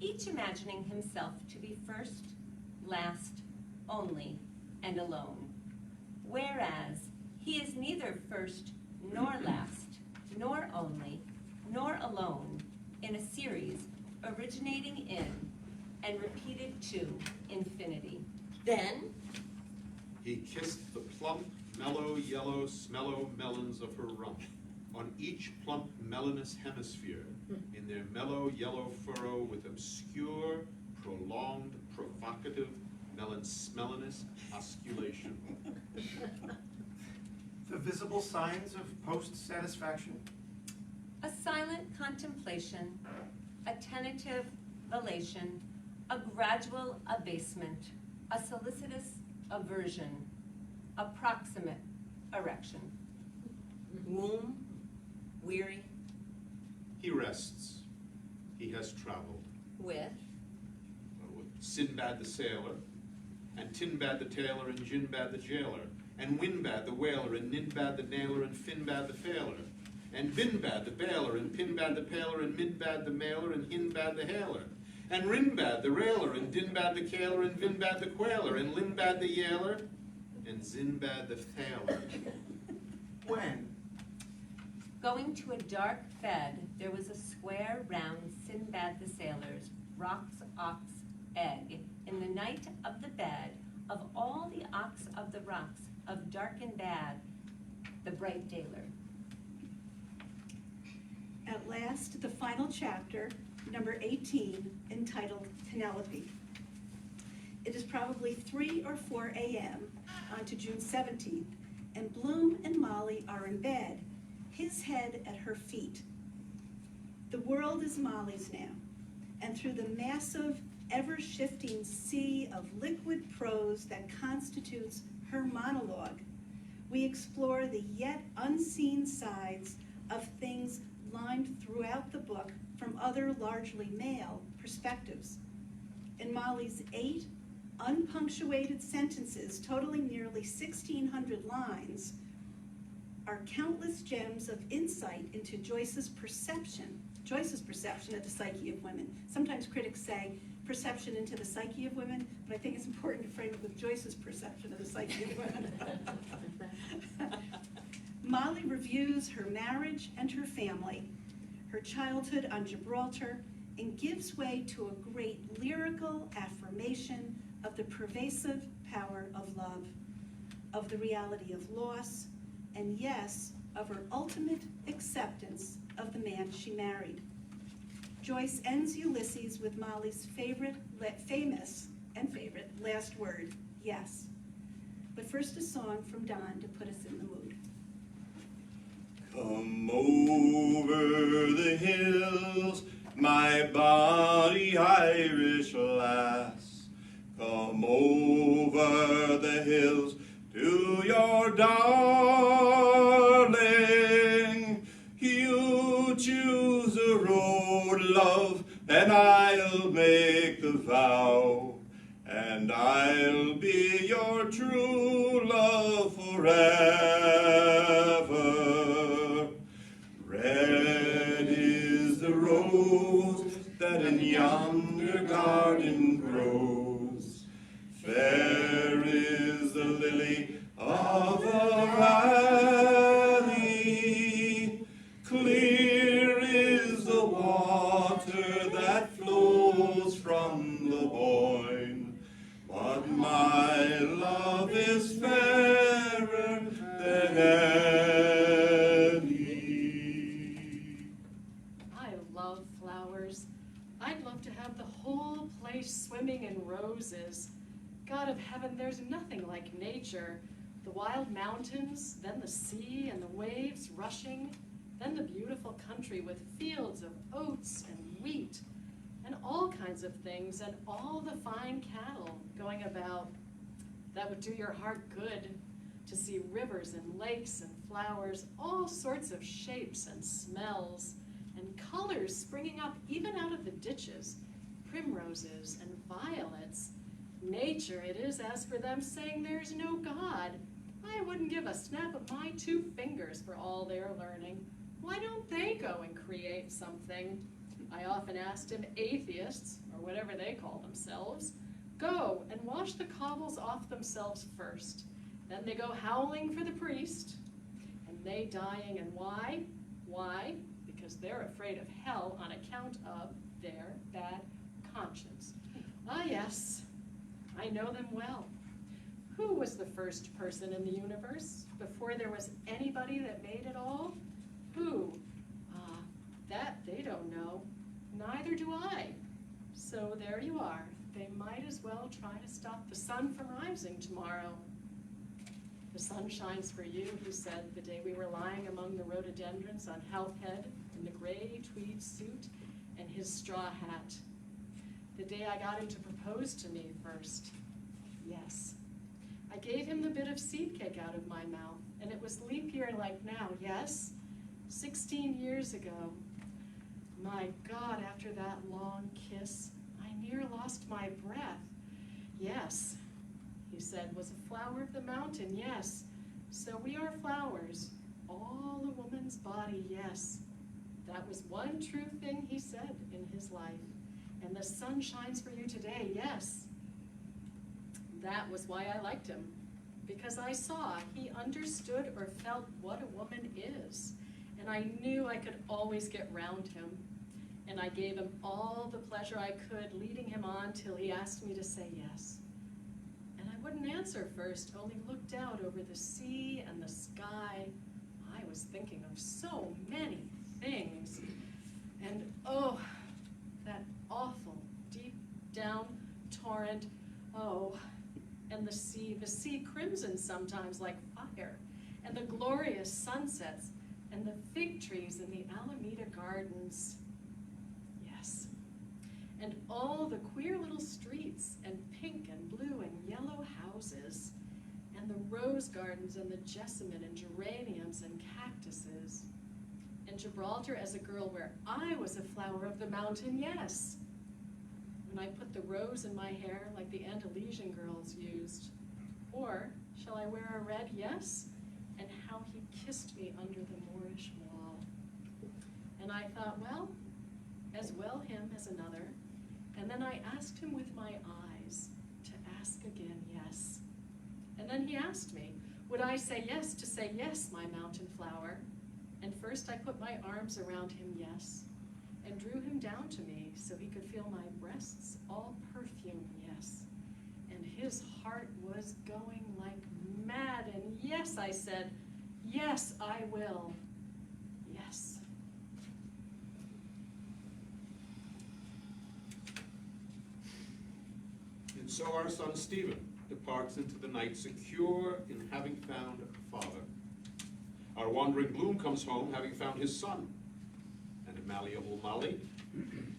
each imagining himself to be first, last, only, and alone, whereas he is neither first nor last, nor only, nor alone in a series originating in and repeated to infinity.
Then,
He kissed the plump, mellow, yellow, smellow melons of her rump, on each plump melanous hemisphere, in their mellow yellow furrow with obscure, prolonged, provocative, melanous osculation.
The visible signs of post-satisfaction?
A silent contemplation, a tentative velation, a gradual abasement, a solicitous aversion, a proximate erection.
womb, weary,
He rests. He has traveled.
with,
With Sinbad the sailor, and Tinbad the tailor, and Jinbad the jailer, and Winbad the whaler, and Ninbad the nailer, and Finbad the failer, and Binbad the baler, and Pinbad the paler, and Midbad the mailer, and Hinbad the hailer, and Rinbad the railer, and Dinbad the caler, and Vinbad the quailer, and Linbad the yailer, and Zinbad the failer.
When?
Going to a dark bed, there was a square, round Sinbad the sailor's roc's ox egg. In the night of the bed, of all the ox of the rocks, of dark and bad, the bright daler.
At last, the final chapter, number 18, entitled Penelope. It is probably 3 or 4 a.m. on to June 17th, and Bloom and Molly are in bed, his head at her feet. The world is Molly's now, and through the massive, ever-shifting sea of liquid prose that constitutes her monologue, we explore the yet unseen sides of things lined throughout the book from other largely male perspectives. In Molly's 8 unpunctuated sentences totaling nearly 1,600 lines are countless gems of insight into Joyce's perception of the psyche of women. Sometimes critics say perception into the psyche of women, but I think it's important to frame it with Joyce's perception of the psyche of women. Molly reviews her marriage and her family, her childhood on Gibraltar, and gives way to a great lyrical affirmation of the pervasive power of love, of the reality of loss, and yes, of her ultimate acceptance of the man she married. Joyce ends Ulysses with Molly's famous last word, yes. But first a song from Don to put us in the mood.
Come over the hills, my bonny Irish lass. Come over the hills to your darling. You choose a road, love, and I'll make the vow, and I'll be your true love forever. Red is the rose that in yonder garden grows. Fair is the lily of the valley. Clear is the water that flows from the Boyne. But my love is fairer than any.
I love flowers. I'd love to have the whole place swimming in roses. God of heaven, there's nothing like nature. The wild mountains, then the sea and the waves rushing, then the beautiful country with fields of oats and wheat and all kinds of things, and all the fine cattle going about. That would do your heart good to see rivers and lakes and flowers, all sorts of shapes and smells and colors springing up even out of the ditches, primroses and violets. Nature it is, as for them saying there's no God. I wouldn't give a snap of my 2 fingers for all their learning. Why don't they go and create something? I often asked him, atheists, or whatever they call themselves, go and wash the cobbles off themselves first. Then they go howling for the priest, and they dying, and why? Why? Because they're afraid of hell on account of their bad conscience. Ah, yes, I know them well. Who was the first person in the universe before there was anybody that made it all? Who? That they don't know. Neither do I. So there you are. They might as well try to stop the sun from rising tomorrow. The sun shines for you, he said, the day we were lying among the rhododendrons on Health Head in the gray tweed suit and his straw hat. The day I got him to propose to me first. Yes. I gave him the bit of seed cake out of my mouth, and it was leap year like now, yes? 16 years ago. My God, after that long kiss, I near lost my breath. Yes, he said, was a flower of the mountain, yes. So we are flowers, all a woman's body, yes. That was one true thing he said in his life. And the sun shines for you today, yes. That was why I liked him, because I saw he understood or felt what a woman is. And I knew I could always get round him. And I gave him all the pleasure I could, leading him on till he asked me to say yes. And I wouldn't answer first, only looked out over the sea and the sky. I was thinking of so many things. And oh, that awful deep down torrent, oh, and the sea crimson sometimes like fire, and the glorious sunsets, and the fig trees in the Alameda Gardens. Yes. And all the queer little streets, and pink and blue and yellow houses, and the rose gardens and the jessamine and geraniums and cactuses. And Gibraltar as a girl where I was a flower of the mountain, yes. When I put the rose in my hair like the Andalusian girls used. Or shall I wear a red, yes? And how he kissed me under the Moorish wall. And I thought, as well him as another. And then I asked him with my eyes to ask again, yes. And then he asked me, would I say yes to say yes, my mountain flower? And first I put my arms around him, yes, and drew him down to me so he could feel my breasts all perfume, yes. And his heart was going like mad, and yes, I said, yes, I will, yes.
And so our son Stephen departs into the night secure in having found a father. Our wandering Bloom comes home having found his son, and malleable Molly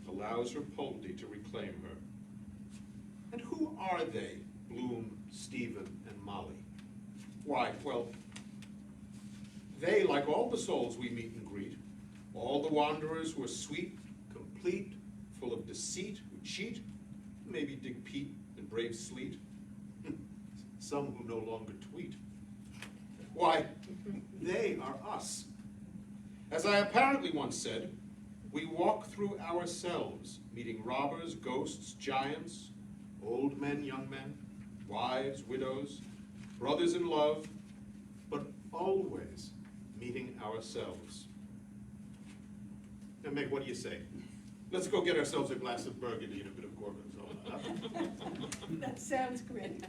allows her polity to reclaim her. And who are they, Bloom, Stephen, and Molly? Why, well, they, like all the souls we meet and greet, all the wanderers who are sweet, complete, full of deceit, who cheat, maybe dig peat and brave sleet, some who no longer tweet. Why, they are us. As I apparently once said, we walk through ourselves, meeting robbers, ghosts, giants, old men, young men, wives, widows, brothers in love, but always meeting ourselves. Now, Meg, what do you say? Let's go get ourselves a glass of Burgundy and a bit of Gorgonzola.
That sounds great.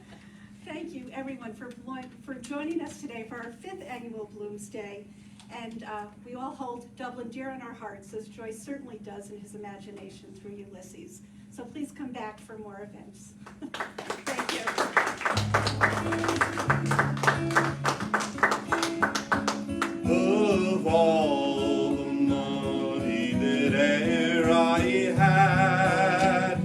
Thank you, everyone, for joining us today for our 5th annual Bloomsday. And we all hold Dublin dear in our hearts, as Joyce certainly does in his imagination through Ulysses. So please come back for more events. Thank you.
Of all the money that e'er I had,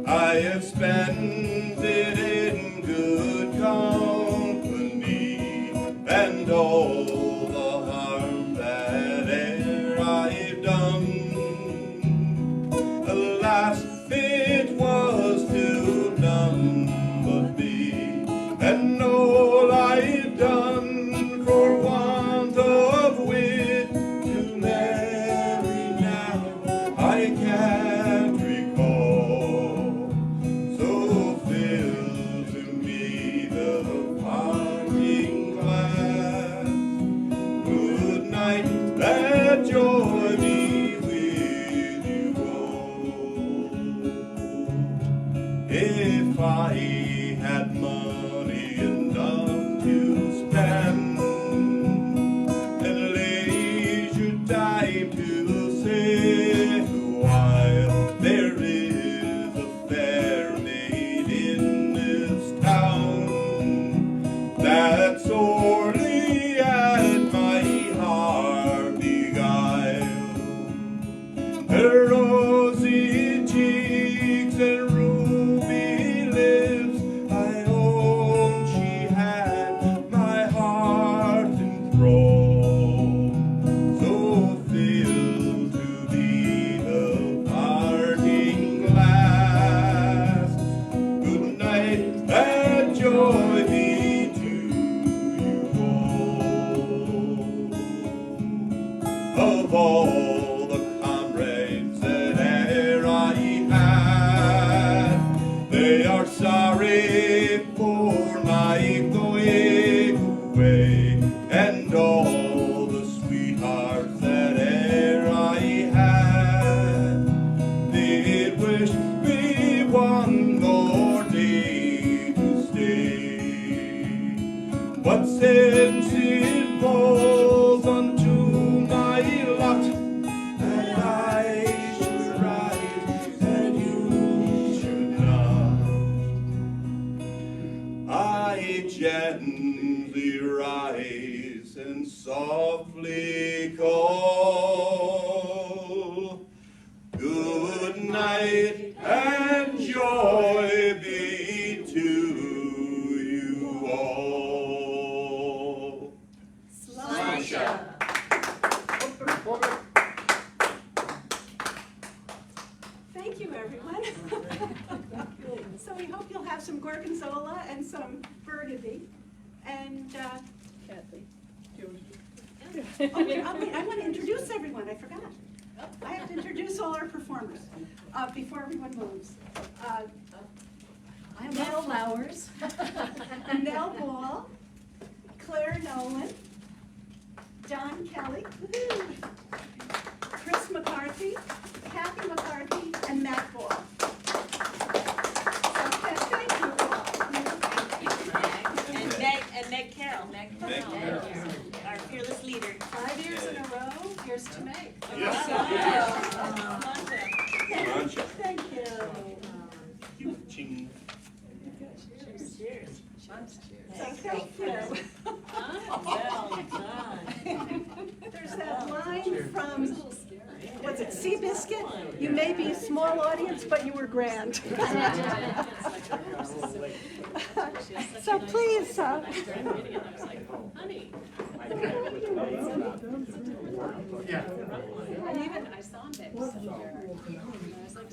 I have spent it in good company, and all the harm that e'er I've done, alas, it was to none but me, and all I've done for want of wit to marry now I can't recall. So fill to me the parting glass. Good night, that joy be with you all. If I had money enough to spend, and leisure time to sit while there is a fair maid in this town that sorely at my heart beguile. Her rosy cheeks and ruby lips, I own she had my heart enthralled. So fill to be the parting glass. Good night and joy be to you all. Of all the comrades that e'er I had, they are sorry for my going away, and all the sweethearts that e'er I had, did wish me one more day to stay. But since it falls unto my lot that I should rise and you should not, I gently rise and softly call. Good night and joy be to you all.
Sláinte. Thank you, everyone. So we hope you'll have some gorgonzola and some burgundy. And,
Kathy.
oh, wait, I want to introduce everyone, I forgot. I have to introduce all our performers before everyone moves.
I'm Nell Flowers.
Nell Ball, Claire Nolan, John Kelly, Chris McCarthy, Kathy McCarthy, and Matt Ball. Okay, thank you all.
And Meg Carroll.
Meg Carroll.
Our fearless leader.
5 years in a row, here's to make.
Yes.
Thank you.
Ching.
Cheers.
So thank you.
Well done.
There's that line from, was it Seabiscuit? You may be a small audience, but you were grand. So please,
Honey.
Yeah.
I saw Nick somewhere. I was like,